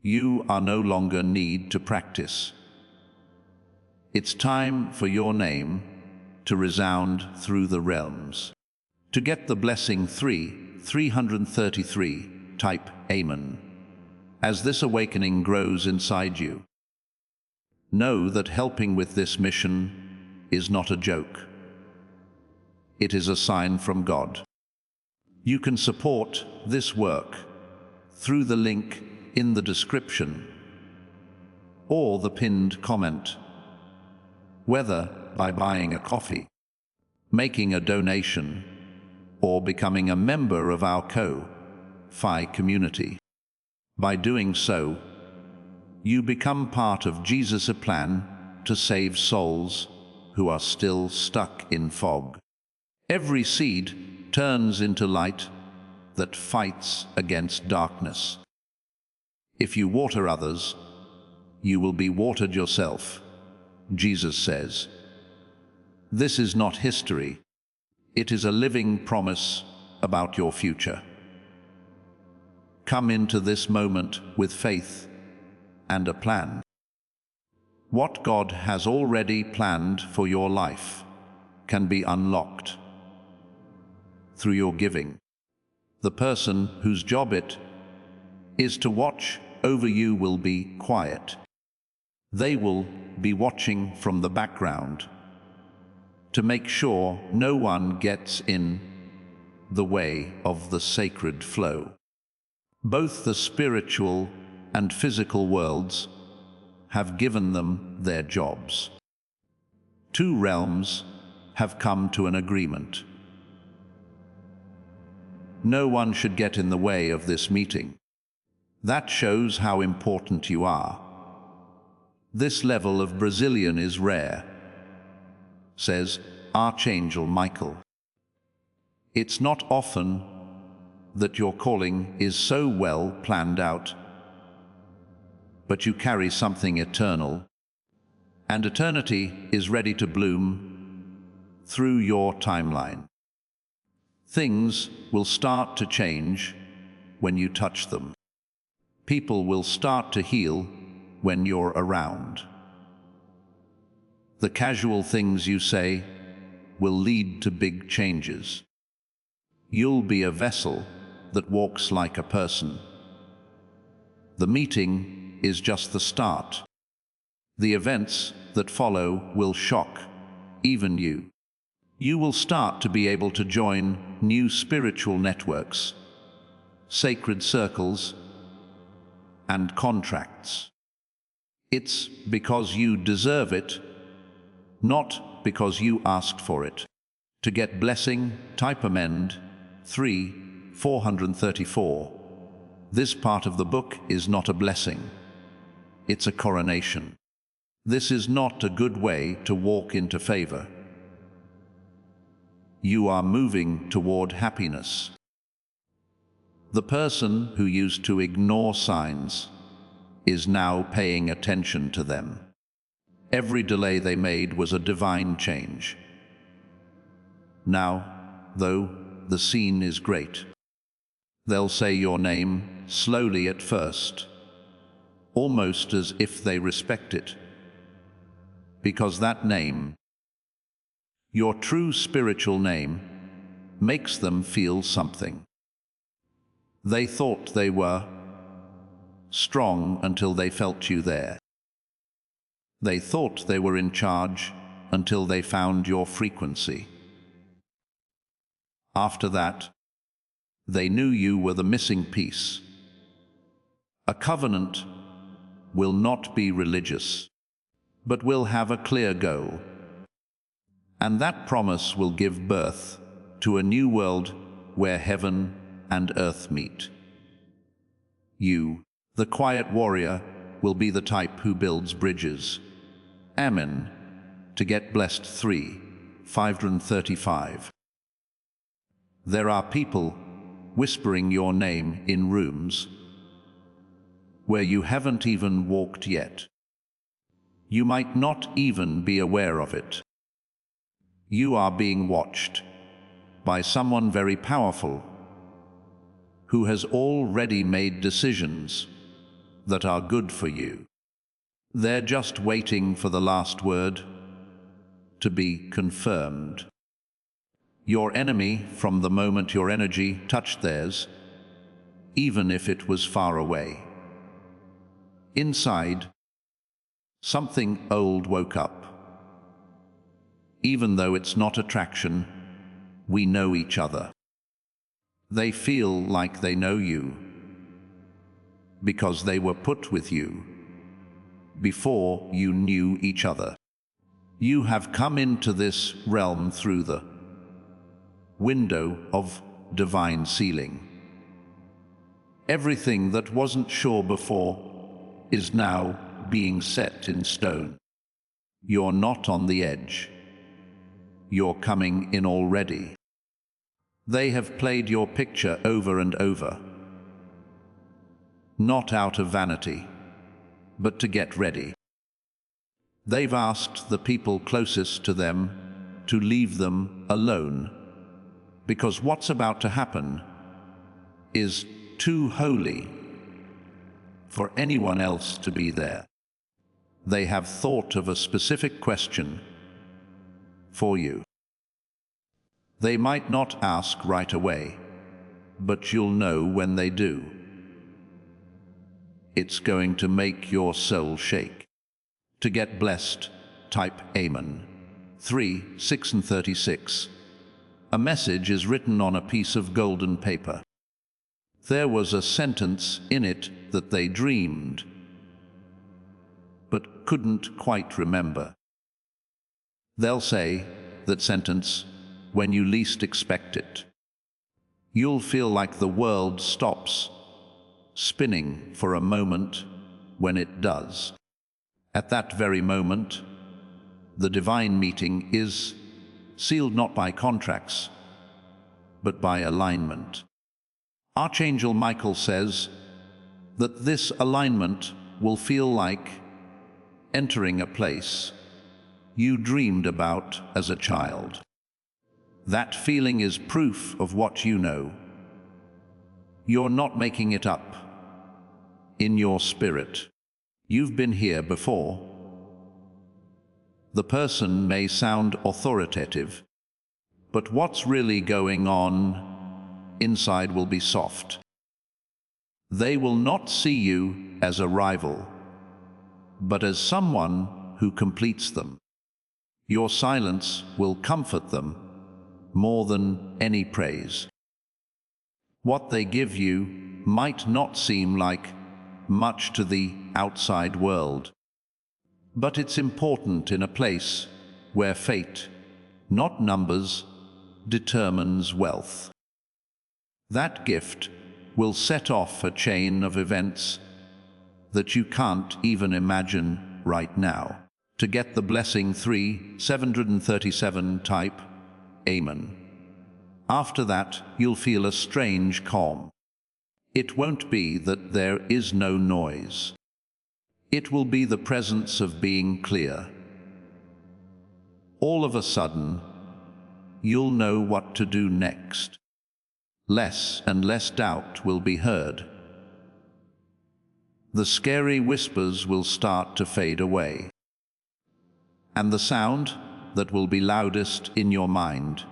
You are no longer need to practice. It's time for your name to resound through the realms. To get the blessing 333, type Amen. As this awakening grows inside you, know that helping with this mission is not a joke. It is a sign from God. You can support this work through the link in the description or the pinned comment, whether by buying a coffee, making a donation, or becoming a member of our Ko-Fi community. By doing so, you become part of Jesus' plan to save souls who are still stuck in fog. Every seed turns into light that fights against darkness. If you water others, you will be watered yourself, Jesus says. This is not history. It is a living promise about your future. Come into this moment with faith and a plan. What God has already planned for your life can be unlocked through your giving. The person whose job it is to watch over you will be quiet. They will be watching from the background to make sure no one gets in the way of the sacred flow. Both the spiritual and physical worlds have given them their jobs. Two realms have come to an agreement. No one should get in the way of this meeting. That shows how important you are. This level of Brazilian is rare, says Archangel Michael. It's not often that your calling is so well planned out, but you carry something eternal, and eternity is ready to bloom through your timeline. Things will start to change when you touch them. People will start to heal when you're around. The casual things you say will lead to big changes. You'll be a vessel that walks like a person. The meeting is just the start. The events that follow will shock even you. You will start to be able to join new spiritual networks, sacred circles, and contracts. It's because you deserve it, not because you asked for it. To get blessing, type amend 434. This part of the book is not a blessing. It's a coronation. This is not a good way to walk into favor. You are moving toward happiness. The person who used to ignore signs is now paying attention to them. Every delay they made was a divine change. Now, though, the scene is great. They'll say your name slowly at first, almost as if they respect it, because that name, your true spiritual name, makes them feel something. They thought they were strong until they felt you there. They thought they were in charge until they found your frequency. After that, they knew you were the missing piece. A covenant will not be religious, but will have a clear goal. And that promise will give birth to a new world where heaven and earth meet. You, the quiet warrior, will be the type who builds bridges. Amen. To get blessed 3, 535. There are people whispering your name in rooms where you haven't even walked yet. You might not even be aware of it. You are being watched by someone very powerful who has already made decisions that are good for you. They're just waiting for the last word to be confirmed. Your enemy, from the moment your energy touched theirs, even if it was far away. Inside, something old woke up. Even though it's not attraction, we know each other. They feel like they know you because they were put with you before you knew each other. You have come into this realm through the window of divine sealing. Everything that wasn't sure before is now being set in stone. You're not on the edge. You're coming in already. They have played your picture over and over, not out of vanity, but to get ready. They've asked the people closest to them to leave them alone, because what's about to happen is too holy for anyone else to be there. They have thought of a specific question for you. They might not ask right away, but you'll know when they do. It's going to make your soul shake. To get blessed, type Amen. 3, 6 and 36. A message is written on a piece of golden paper. There was a sentence in it that they dreamed, but couldn't quite remember. They'll say that sentence when you least expect it. You'll feel like the world stops spinning for a moment when it does. At that very moment, the divine meeting is sealed not by contracts, but by alignment. Archangel Michael says that this alignment will feel like entering a place you dreamed about as a child. That feeling is proof of what you know. You're not making it up. In your spirit, you've been here before. The person may sound authoritative, but what's really going on inside will be soft. They will not see you as a rival, but as someone who completes them. Your silence will comfort them more than any praise. What they give you might not seem like much to the outside world, but it's important in a place where fate, not numbers, determines wealth. That gift will set off a chain of events that you can't even imagine right now. To get the blessing 3, 737, type Amen. After that, you'll feel a strange calm. It won't be that there is no noise. It will be the presence of being clear. All of a sudden, you'll know what to do next. Less and less doubt will be heard. The scary whispers will start to fade away. And the sound that will be loudest in your mind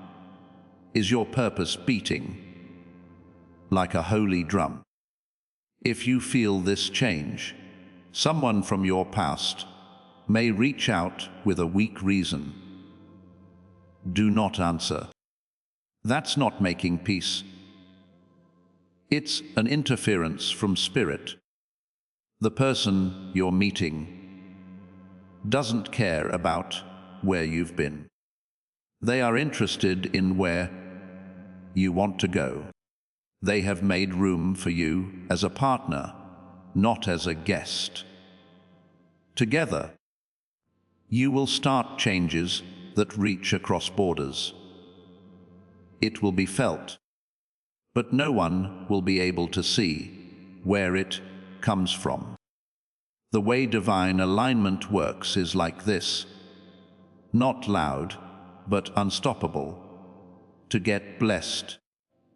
is your purpose beating like a holy drum. If you feel this change, someone from your past may reach out with a weak reason. Do not answer. That's not making peace. It's an interference from spirit. The person you're meeting doesn't care about where you've been. They are interested in where you want to go. They have made room for you as a partner, not as a guest. Together, you will start changes that reach across borders. It will be felt, but no one will be able to see where it comes from. The way divine alignment works is like this: not loud, but unstoppable. To get blessed,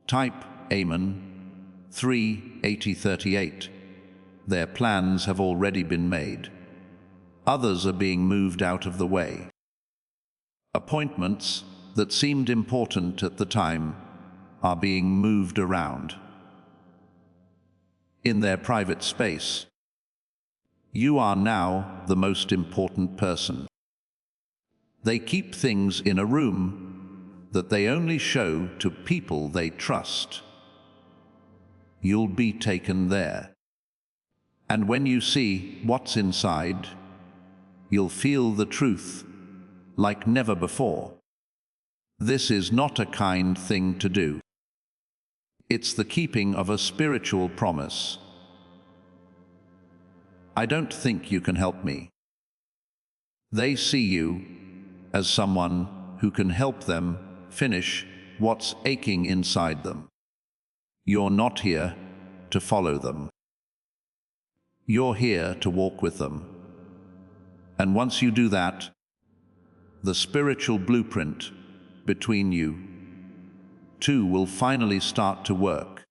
type Amen 3:80:38. Their plans have already been made. Others are being moved out of the way. Appointments that seemed important at the time are being moved around. In their private space, you are now the most important person. They keep things in a room that they only show to people they trust. You'll be taken there. And when you see what's inside, you'll feel the truth like never before. This is not a kind thing to do. It's the keeping of a spiritual promise. I don't think you can help me. They see you as someone who can help them finish what's aching inside them. You're not here to follow them. You're here to walk with them. And once you do that, the spiritual blueprint between you two will finally start to work.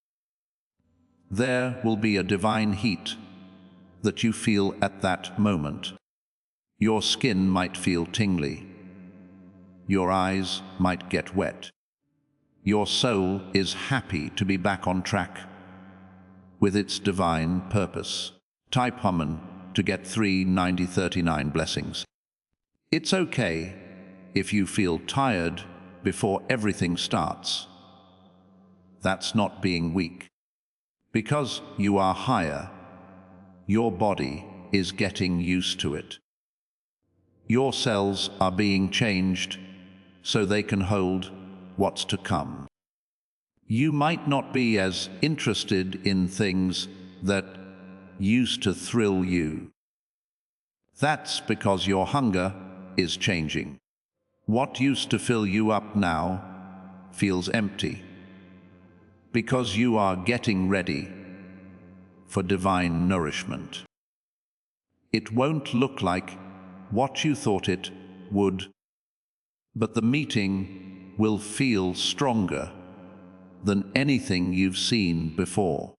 There will be a divine heat that you feel at that moment. Your skin might feel tingly. Your eyes might get wet. Your soul is happy to be back on track with its divine purpose. Type Humman to get 39039 blessings. It's okay if you feel tired before everything starts. That's not being weak. Because you are higher, your body is getting used to it. Your cells are being changed so they can hold what's to come. You might not be as interested in things that used to thrill you. That's because your hunger is changing. What used to fill you up now feels empty, because you are getting ready for divine nourishment. It won't look like what you thought it would, but the meeting will feel stronger than anything you've seen before.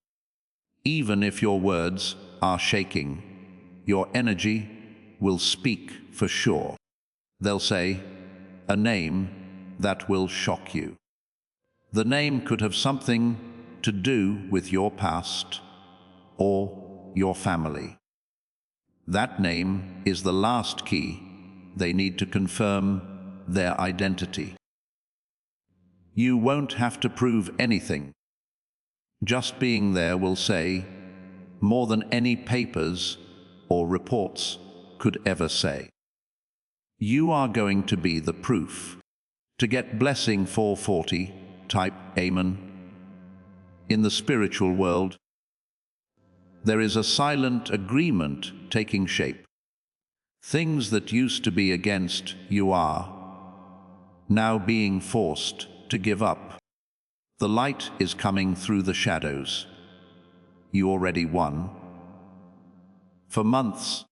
Even if your words are shaking, your energy will speak for sure. They'll say a name that will shock you. The name could have something to do with your past or your family. That name is the last key they need to confirm their identity. You won't have to prove anything. Just being there will say more than any papers or reports could ever say. You are going to be the proof. To get blessing 440, type Amen. In the spiritual world, there is a silent agreement taking shape. Things that used to be against you are now being forced to give up. The light is coming through the shadows. You already won. For months,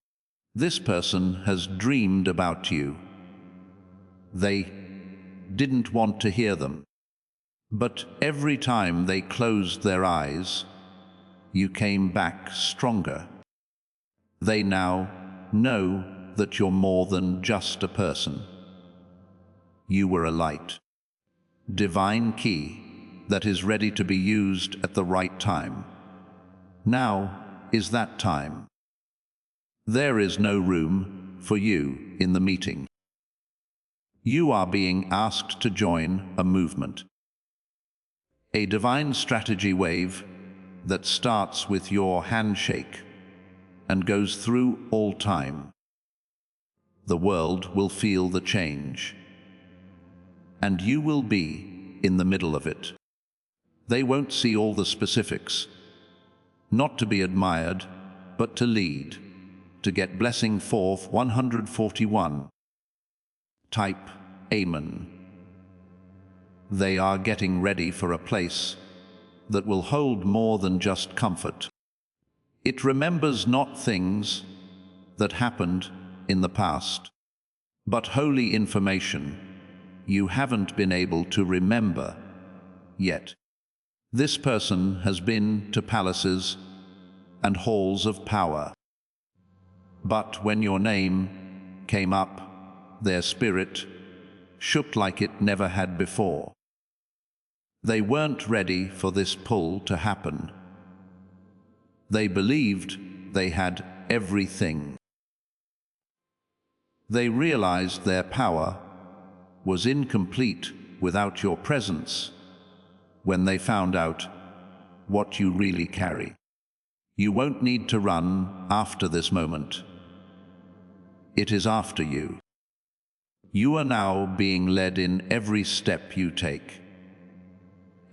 this person has dreamed about you. They didn't want to hear them. But every time they closed their eyes, you came back stronger. They now know that you're more than just a person. You were a light. Divine key that is ready to be used at the right time. Now is that time. There is no room for you in the meeting. You are being asked to join a movement. A divine strategy wave that starts with your handshake. and goes through all time. The world will feel the change, and you will be in the middle of it. They won't see all the specifics, not to be admired, but to lead, to get blessing for 141. Type Amen. They are getting ready for a place that will hold more than just comfort. It remembers not things that happened in the past, but holy information you haven't been able to remember yet. This person has been to palaces and halls of power, but when your name came up, their spirit shook like it never had before. They weren't ready for this pull to happen. They believed they had everything. They realized their power was incomplete without your presence when they found out what you really carry. You won't need to run after this moment. It is after you. You are now being led in every step you take.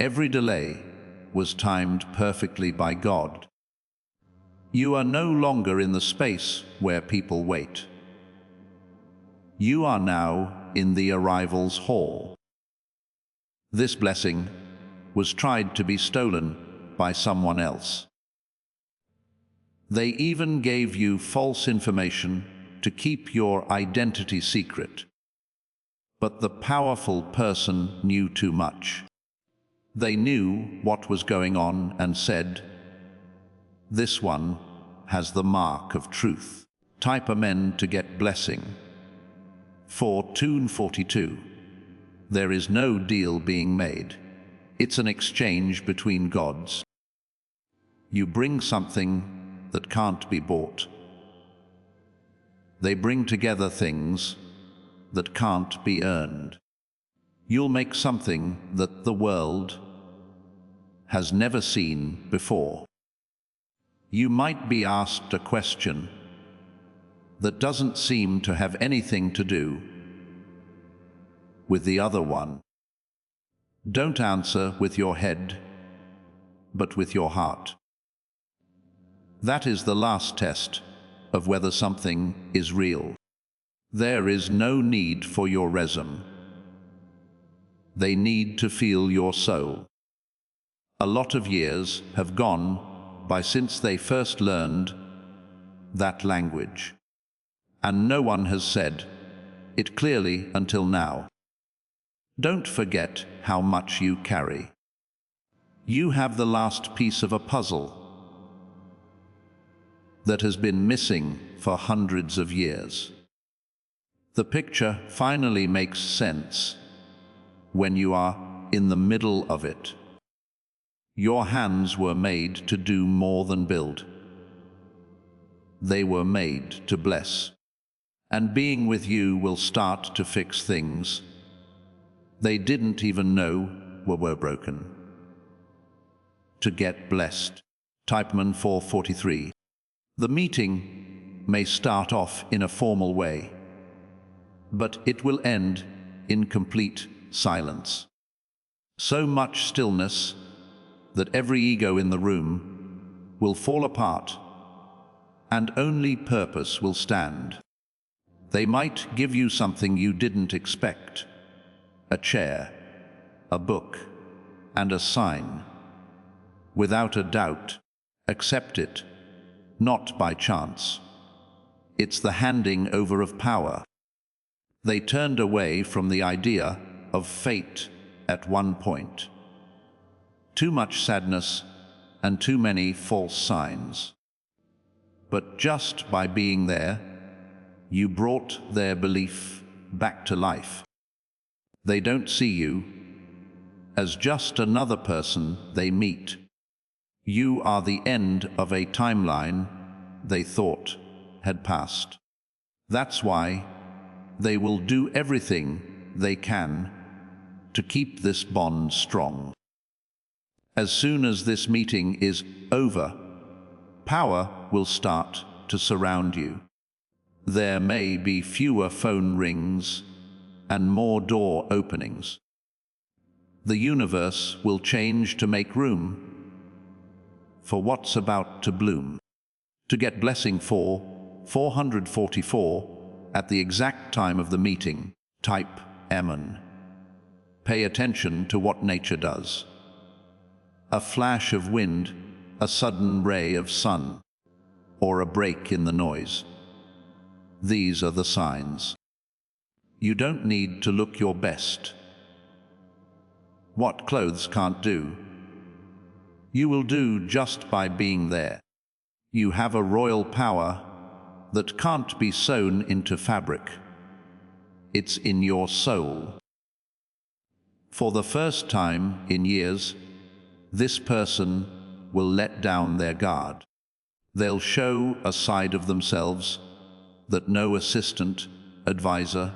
Every delay was timed perfectly by God. You are no longer in the space where people wait. You are now in the arrivals hall. This blessing was tried to be stolen by someone else. They even gave you false information to keep your identity secret. But the powerful person knew too much. They knew what was going on and said, "This one has the mark of truth." Type Amen to get blessing. For Tune 42. There is no deal being made. It's an exchange between gods. You bring something that can't be bought. They bring together things that can't be earned. You'll make something that the world has never seen before. You might be asked a question that doesn't seem to have anything to do with the other one. Don't answer with your head, but with your heart. That is the last test of whether something is real. There is no need for your resume. They need to feel your soul. A lot of years have gone by since they first learned that language, and no one has said it clearly until now. Don't forget how much you carry. You have the last piece of a puzzle that has been missing for hundreds of years. The picture finally makes sense when you are in the middle of it. Your hands were made to do more than build. They were made to bless. And being with you will start to fix things they didn't even know were broken. To get blessed. Typeman 443. The meeting may start off in a formal way, but it will end in complete silence. So much stillness that every ego in the room will fall apart, and only purpose will stand. They might give you something you didn't expect: a chair, a book, and a sign. Without a doubt, accept it, not by chance. It's the handing over of power. They turned away from the idea of fate at one point. Too much sadness and too many false signs. But just by being there, you brought their belief back to life. They don't see you as just another person they meet. You are the end of a timeline they thought had passed. That's why they will do everything they can to keep this bond strong. As soon as this meeting is over, power will start to surround you. There may be fewer phone rings and more door openings. The universe will change to make room for what's about to bloom. To get blessing for 444 at the exact time of the meeting, type Amen. Pay attention to what nature does. A flash of wind, a sudden ray of sun, or a break in the noise. These are the signs. You don't need to look your best. What clothes can't do, you will do just by being there. You have a royal power that can't be sewn into fabric. It's in your soul. For the first time in years, this person will let down their guard. They'll show a side of themselves that no assistant, advisor,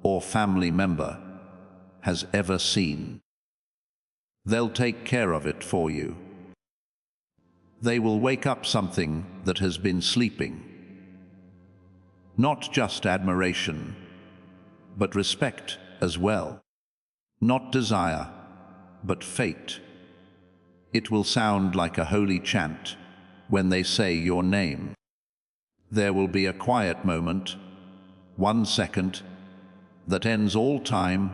or family member has ever seen. They'll take care of it for you. They will wake up something that has been sleeping. Not just admiration, but respect as well. Not desire, but fate. It will sound like a holy chant when they say your name. There will be a quiet moment, 1 second, that ends all time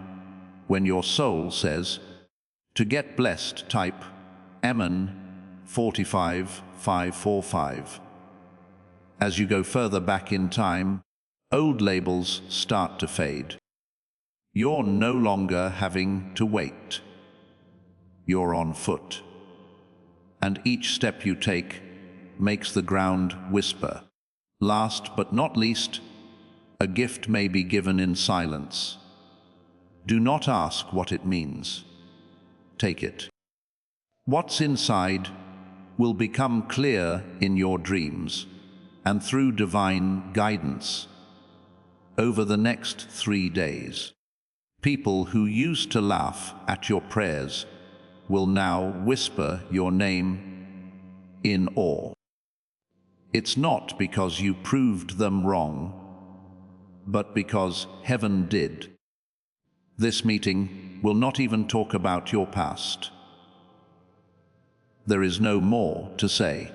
when your soul says, to get blessed, type Amen 45545. As you go further back in time, old labels start to fade. You're no longer having to wait. You're on foot. And each step you take makes the ground whisper. Last but not least, a gift may be given in silence. Do not ask what it means. Take it. What's inside will become clear in your dreams and through divine guidance. Over the next 3 days, people who used to laugh at your prayers will now whisper your name in awe. It's not because you proved them wrong, but because heaven did. This meeting will not even talk about your past. There is no more to say.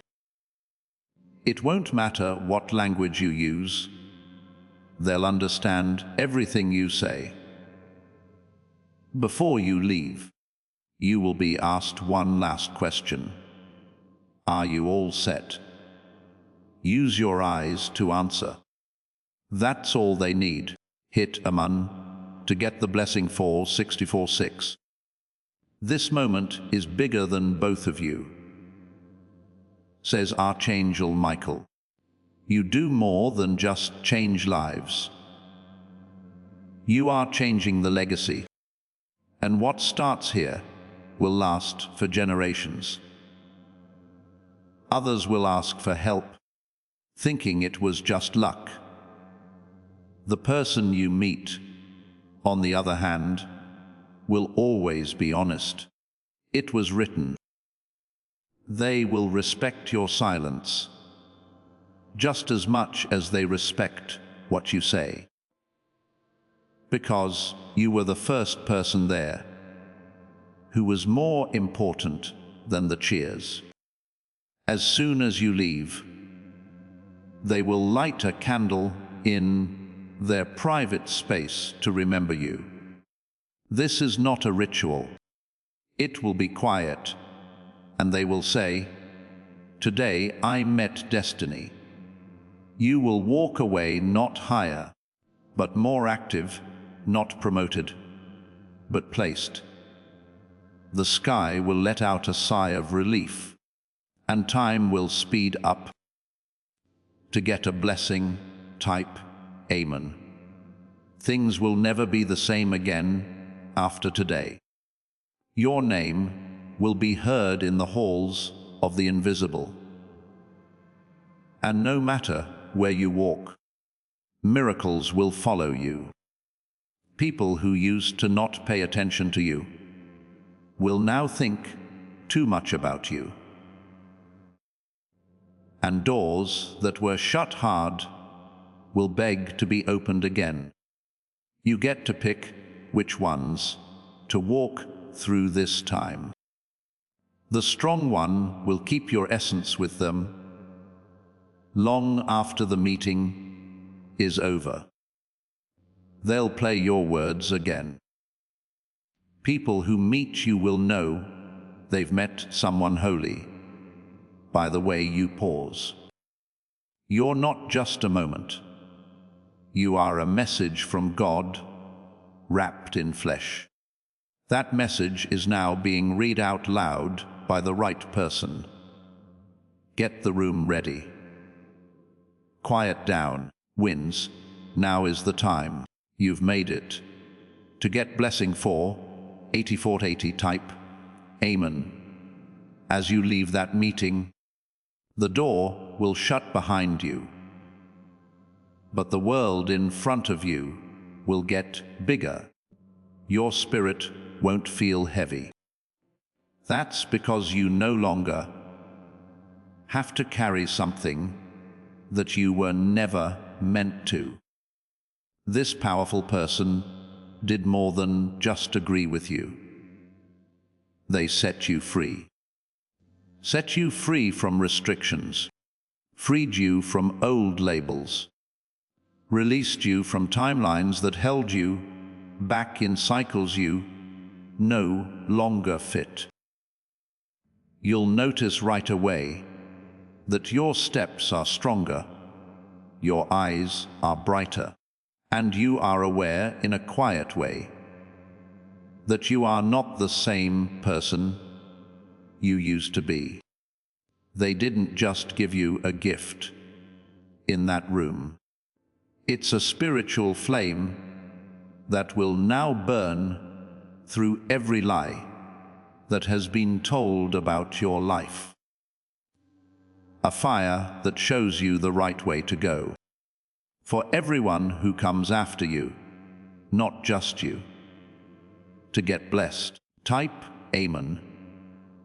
It won't matter what language you use. They'll understand everything you say. Before you leave, you will be asked one last question. Are you all set? Use your eyes to answer. That's all they need. Hit Amen to get the blessing for 646. This moment is bigger than both of you, says Archangel Michael. You do more than just change lives. You are changing the legacy. And what starts here will last for generations. Others will ask for help, thinking it was just luck. The person you meet, on the other hand, will always be honest. It was written. They will respect your silence, just as much as they respect what you say. Because you were the first person there, who was more important than the cheers. As soon as you leave, they will light a candle in their private space to remember you. This is not a ritual. It will be quiet, and they will say, "Today I met destiny." You will walk away not higher, but more active, not promoted, but placed. The sky will let out a sigh of relief, and time will speed up. To get a blessing, type Amen. Things will never be the same again after today. Your name will be heard in the halls of the invisible. And no matter where you walk, miracles will follow you. People who used to not pay attention to you will now think too much about you. and doors that were shut hard will beg to be opened again. You get to pick which ones to walk through this time. The strong one will keep your essence with them long after the meeting is over. They'll play your words again. People who meet you will know they've met someone holy by the way you pause. You're not just a moment. You are a message from God wrapped in flesh. That message is now being read out loud by the right person. Get the room ready. Quiet down. Wins. Now is the time. You've made it. To get blessing for 8480 type Amen. As you leave that meeting, the door will shut behind you, but the world in front of you will get bigger. Your spirit won't feel heavy. That's because you no longer have to carry something that you were never meant to. This powerful person did more than just agree with you. They set you free. Set you free from restrictions. Freed you from old labels. Released you from timelines that held you back in cycles you no longer fit. You'll notice right away that your steps are stronger, your eyes are brighter, and you are aware in a quiet way that you are not the same person you used to be. They didn't just give you a gift in that room. It's a spiritual flame that will now burn through every lie that has been told about your life. A fire that shows you the right way to go. For everyone who comes after you, not just you. To get blessed, type Amen.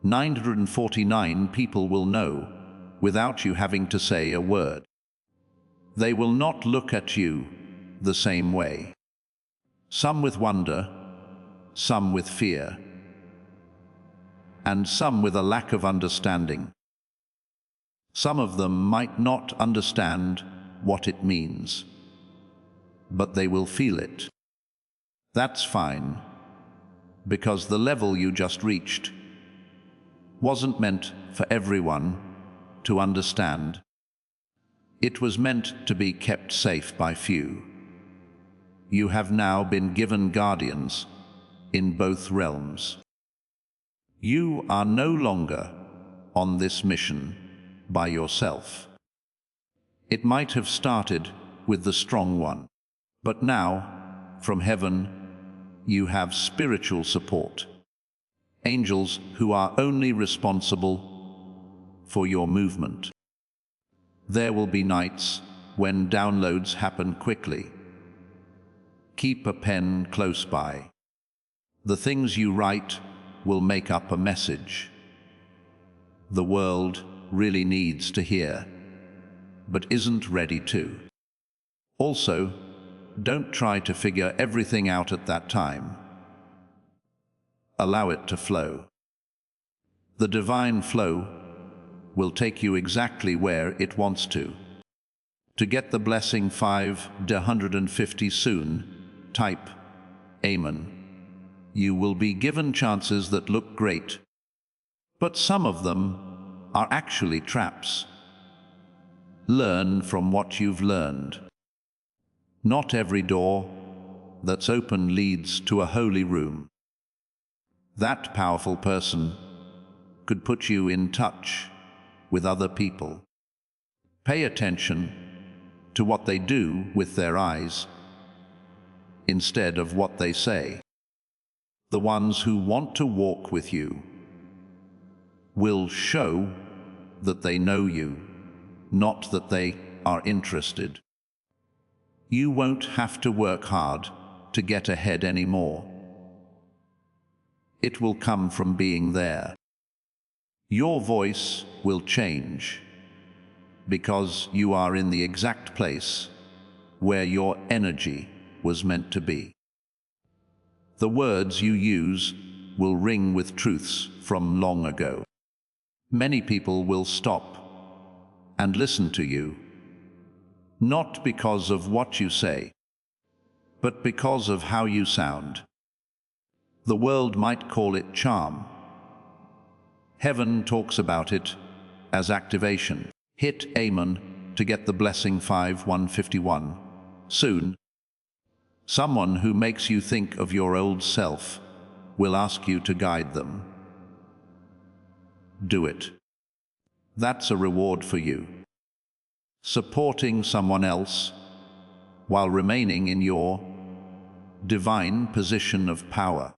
949 people will know without you having to say a word. They will not look at you the same way. Some with wonder, some with fear, and some with a lack of understanding. Some of them might not understand what it means, but they will feel it. That's fine, because the level you just reached wasn't meant for everyone to understand. It was meant to be kept safe by few. You have now been given guardians in both realms. You are no longer on this mission by yourself. It might have started with the strong one, but now, from heaven, you have spiritual support. Angels who are only responsible for your movement. There will be nights when downloads happen quickly. Keep a pen close by. The things you write will make up a message the world really needs to hear, but isn't ready to. Also, don't try to figure everything out at that time. Allow it to flow. The divine flow will take you exactly where it wants to. To get the blessing 550 soon, type Amen. You will be given chances that look great, but some of them are actually traps. Learn from what you've learned. Not every door that's open leads to a holy room. That powerful person could put you in touch with other people. Pay attention to what they do with their eyes instead of what they say. The ones who want to walk with you will show that they know you, not that they are interested. You won't have to work hard to get ahead anymore. It will come from being there. Your voice will change. because you are in the exact place where your energy was meant to be. The words you use will ring with truths from long ago. Many people will stop and listen to you, not because of what you say, but because of how you sound. The world might call it charm. Heaven talks about it as activation. Hit Amen to get the blessing 5151. Soon, someone who makes you think of your old self will ask you to guide them. Do it. That's a reward for you. Supporting someone else while remaining in your divine position of power.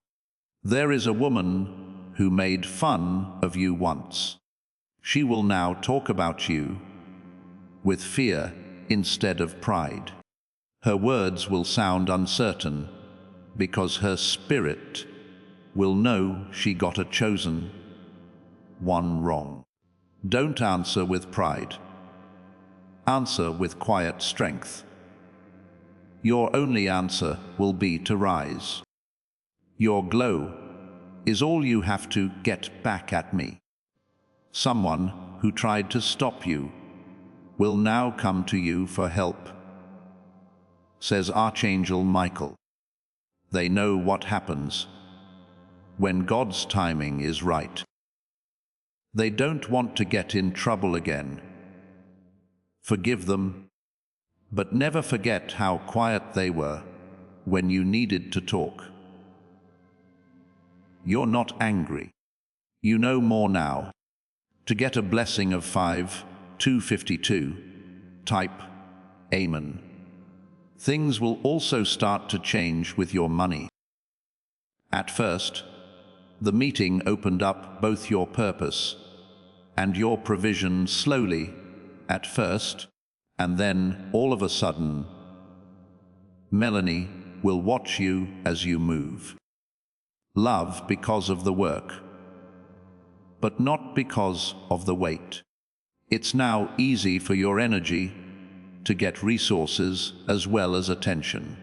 There is a woman who made fun of you once. She will now talk about you with fear instead of pride. Her words will sound uncertain because her spirit will know she got a chosen one wrong. Don't answer with pride. Answer with quiet strength. Your only answer will be to rise. Your glow is all you have to get back at me. Someone who tried to stop you will now come to you for help, says Archangel Michael. They know what happens when God's timing is right. They don't want to get in trouble again. Forgive them, but never forget how quiet they were when you needed to talk. You're not angry. You know more now. To get a blessing of 5252, type Amen. Things will also start to change with your money. At first, the meeting opened up both your purpose and your provision slowly at first, and then all of a sudden, Melanie will watch you as you move. Love because of the work, but not because of the weight. It's now easy for your energy to get resources as well as attention.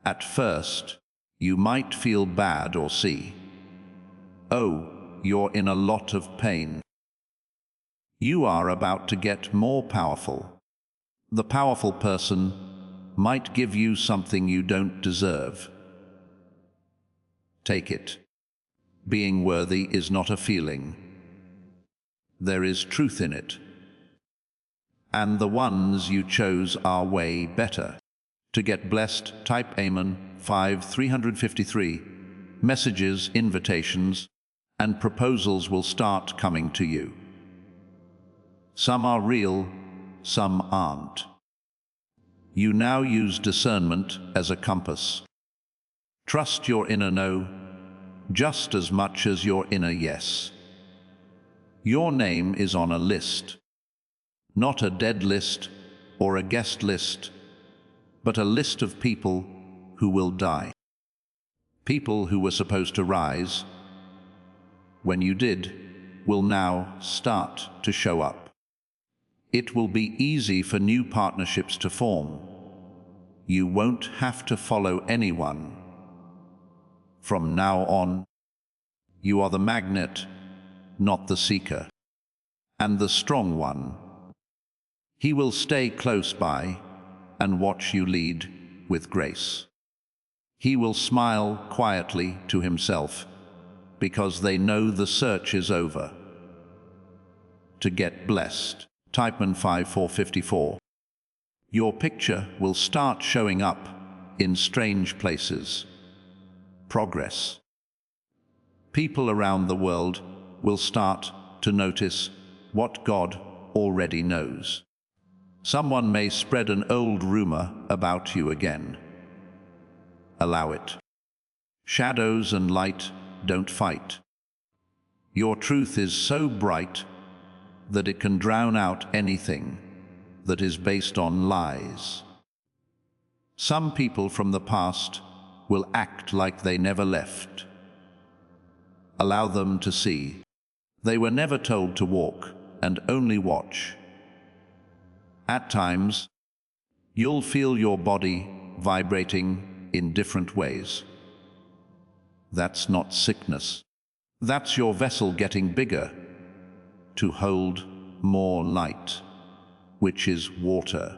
At first, you might feel bad or see, oh, you're in a lot of pain. You are about to get more powerful. The powerful person might give you something you don't deserve. Take it. Being worthy is not a feeling. There is truth in it. And the ones you chose are way better. To get blessed, type Amen 5353. Messages, invitations, and proposals will start coming to you. Some are real, some aren't. You now use discernment as a compass. Trust your inner no just as much as your inner yes. Your name is on a list, not a dead list or a guest list, but a list of people who will die. People who were supposed to rise when you did will now start to show up. It will be easy for new partnerships to form. You won't have to follow anyone. From now on, you are the magnet, not the seeker, and the strong one. He will stay close by and watch you lead with grace. He will smile quietly to himself because they know the search is over. To get blessed, type in 5454. Your picture will start showing up in strange places. Progress. People around the world will start to notice what God already knows. Someone may spread an old rumor about you again. Allow it. Shadows and light don't fight. Your truth is so bright that it can drown out anything that is based on lies. Some people from the past will act like they never left. Allow them to see. They were never told to walk and only watch. At times, you'll feel your body vibrating in different ways. That's not sickness. That's your vessel getting bigger to hold more light, which is water.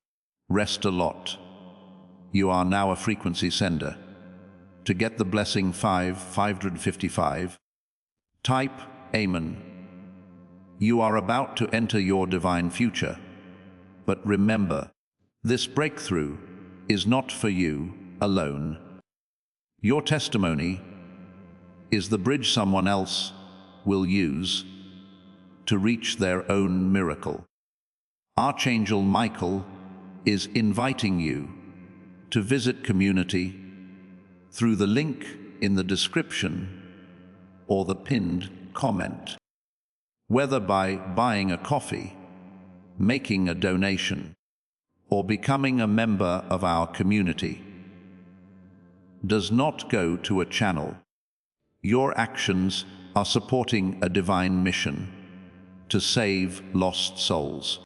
Rest a lot. You are now a frequency sender. To get the blessing 555, type Amen. You are about to enter your divine future. But remember, this breakthrough is not for you alone. Your testimony is the bridge someone else will use to reach their own miracle. Archangel Michael is inviting you to visit community through the link in the description or the pinned comment. Whether by buying a coffee, making a donation, or becoming a member of our community, does not go to a channel. Your actions are supporting a divine mission to save lost souls.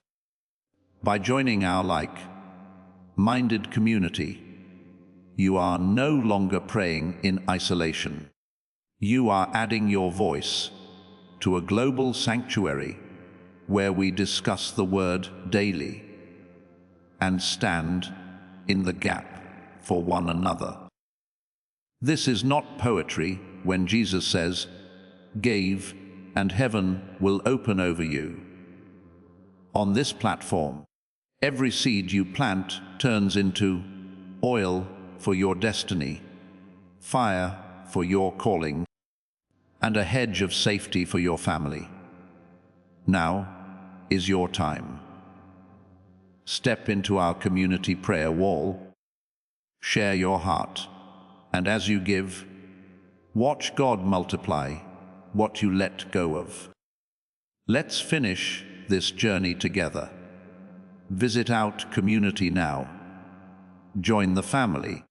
By joining our like-minded community, you are no longer praying in isolation. You are adding your voice to a global sanctuary where we discuss the word daily and stand in the gap for one another. This is not poetry when Jesus says, "Give, and heaven will open over you." On this platform, every seed you plant turns into oil for your destiny, fire for your calling, and a hedge of safety for your family. Now is your time. Step into our community prayer wall, share your heart, and as you give, watch God multiply what you let go of. Let's finish this journey together. Visit out community now. Join the family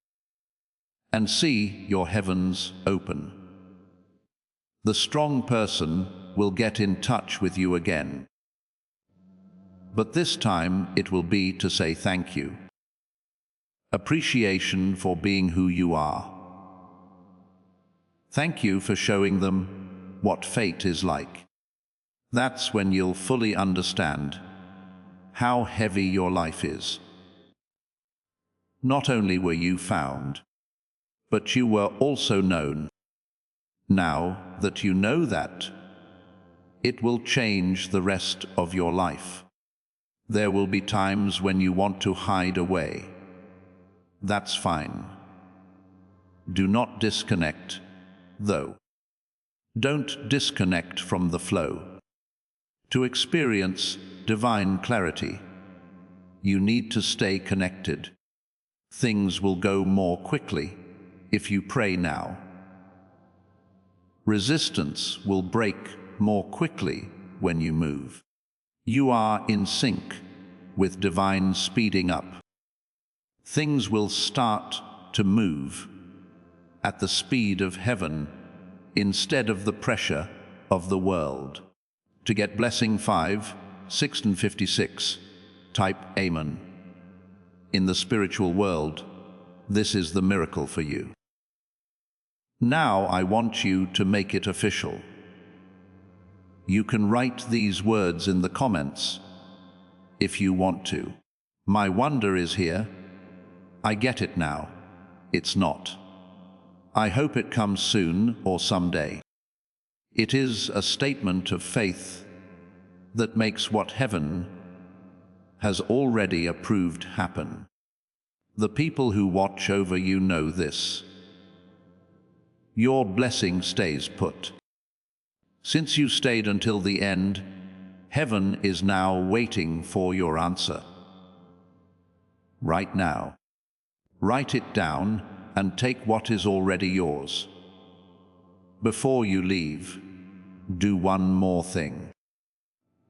and see your heavens open. The strong person will get in touch with you again. But this time it will be to say thank you. Appreciation for being who you are. Thank you for showing them what fate is like. That's when you'll fully understand how heavy your life is. Not only were you found, but you were also known. Now that you know that, it will change the rest of your life. There will be times when you want to hide away. That's fine. Do not disconnect, though. Don't disconnect from the flow. To experience divine clarity, you need to stay connected. Things will go more quickly if you pray now. Resistance will break more quickly when you move. You are in sync with divine speeding up. Things will start to move at the speed of heaven instead of the pressure of the world. To get blessing 5, 6, and 56, type Amen. In the spiritual world, this is the miracle for you. Now I want you to make it official. You can write these words in the comments if you want to. My wonder is here. I get it now. It's not. I hope it comes soon or someday. It is a statement of faith that makes what heaven has already approved happen. The people who watch over you know this. Your blessing stays put. Since you stayed until the end, heaven is now waiting for your answer. Right now. Write it down and take what is already yours. Before you leave, do one more thing.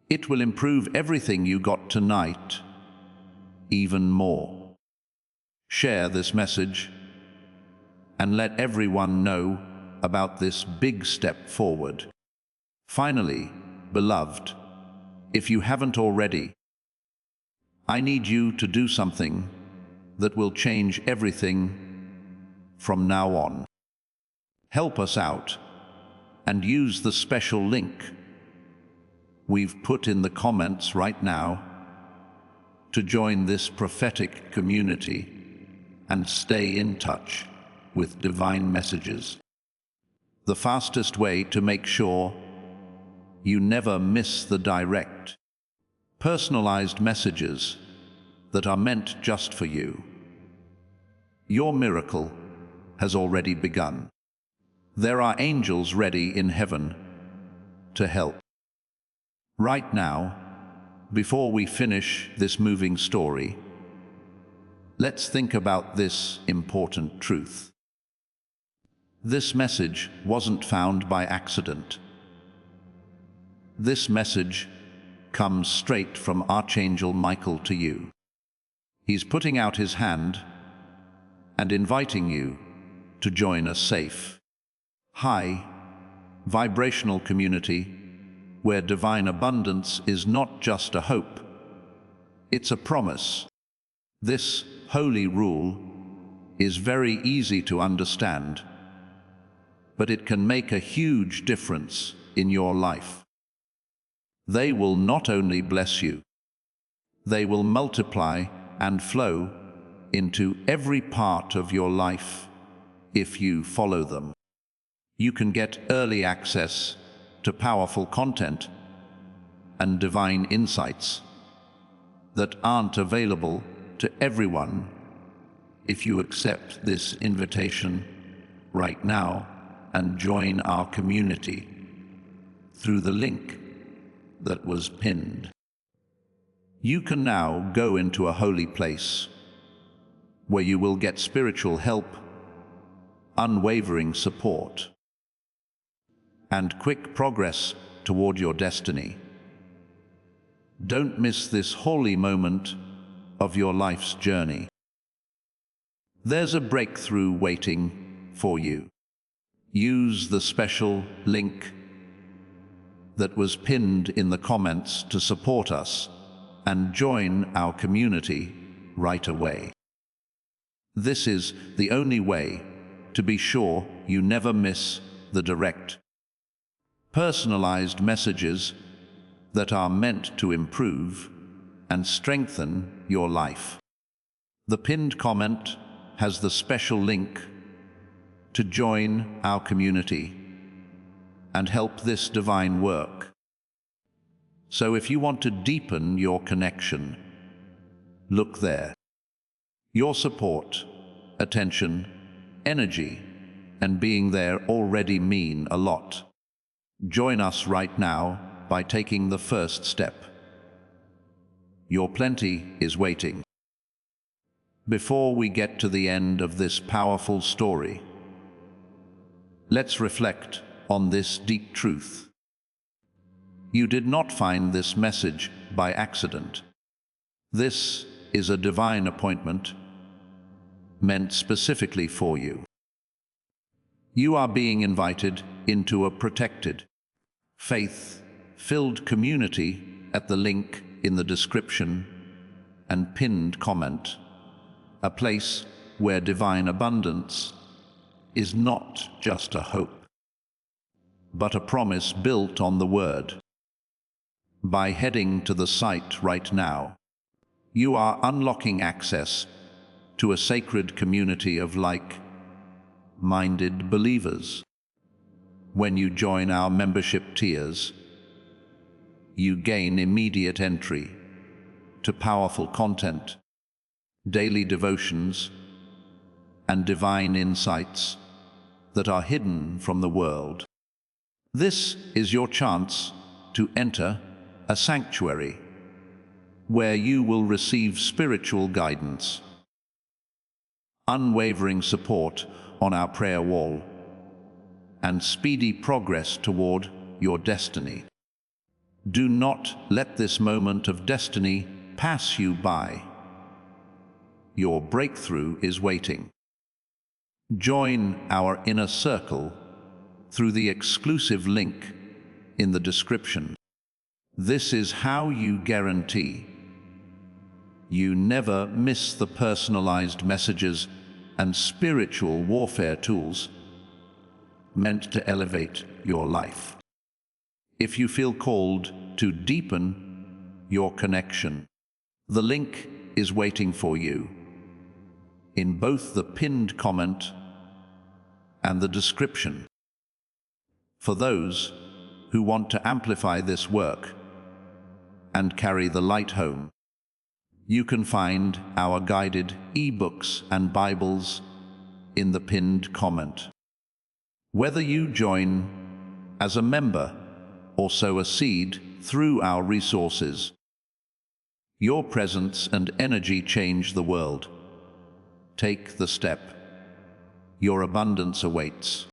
It will improve everything you got tonight, even more. Share this message and let everyone know about this big step forward. Finally, beloved, if you haven't already, I need you to do something that will change everything from now on. Help us out and use the special link we've put in the comments right now to join this prophetic community and stay in touch with divine messages. The fastest way to make sure you never miss the direct, personalized messages that are meant just for you. Your miracle has already begun. There are angels ready in heaven to help. Right now, before we finish this moving story, let's think about this important truth. This message wasn't found by accident. This message comes straight from Archangel Michael to you. He's putting out his hand and inviting you to join a safe, high, vibrational community where divine abundance is not just a hope, it's a promise. This holy rule is very easy to understand, but it can make a huge difference in your life. They will not only bless you, they will multiply and flow into every part of your life if you follow them. You can get early access to powerful content and divine insights that aren't available to everyone if you accept this invitation right now and join our community through the link that was pinned. You can now go into a holy place where you will get spiritual help, unwavering support, and quick progress toward your destiny. Don't miss this holy moment of your life's journey. There's a breakthrough waiting for you. Use the special link that was pinned in the comments to support us and join our community right away. This is the only way to be sure you never miss the direct, personalized messages that are meant to improve and strengthen your life. The pinned comment has the special link to join our community and help this divine work. So if you want to deepen your connection, look there. Your support, attention, energy, and being there already mean a lot. Join us right now by taking the first step. Your plenty is waiting. Before we get to the end of this powerful story, let's reflect on this deep truth. You did not find this message by accident. This is a divine appointment meant specifically for you. You are being invited into a protected, faith-filled community at the link in the description and pinned comment, a place where divine abundance is not just a hope, but a promise built on the Word. By heading to the site right now, you are unlocking access to a sacred community of like-minded believers. When you join our membership tiers, you gain immediate entry to powerful content, daily devotions, and divine insights that are hidden from the world. This is your chance to enter a sanctuary where you will receive spiritual guidance, unwavering support on our prayer wall, and speedy progress toward your destiny. Do not let this moment of destiny pass you by. Your breakthrough is waiting. Join our inner circle through the exclusive link in the description. This is how you guarantee You never miss the personalized messages and spiritual warfare tools meant to elevate your life. If you feel called to deepen your connection, the link is waiting for you in both the pinned comment and the description. For those who want to amplify this work and carry the light home, you can find our guided e-books and Bibles in the pinned comment. Whether you join as a member or sow a seed through our resources, your presence and energy change the world. Take the step. Your abundance awaits.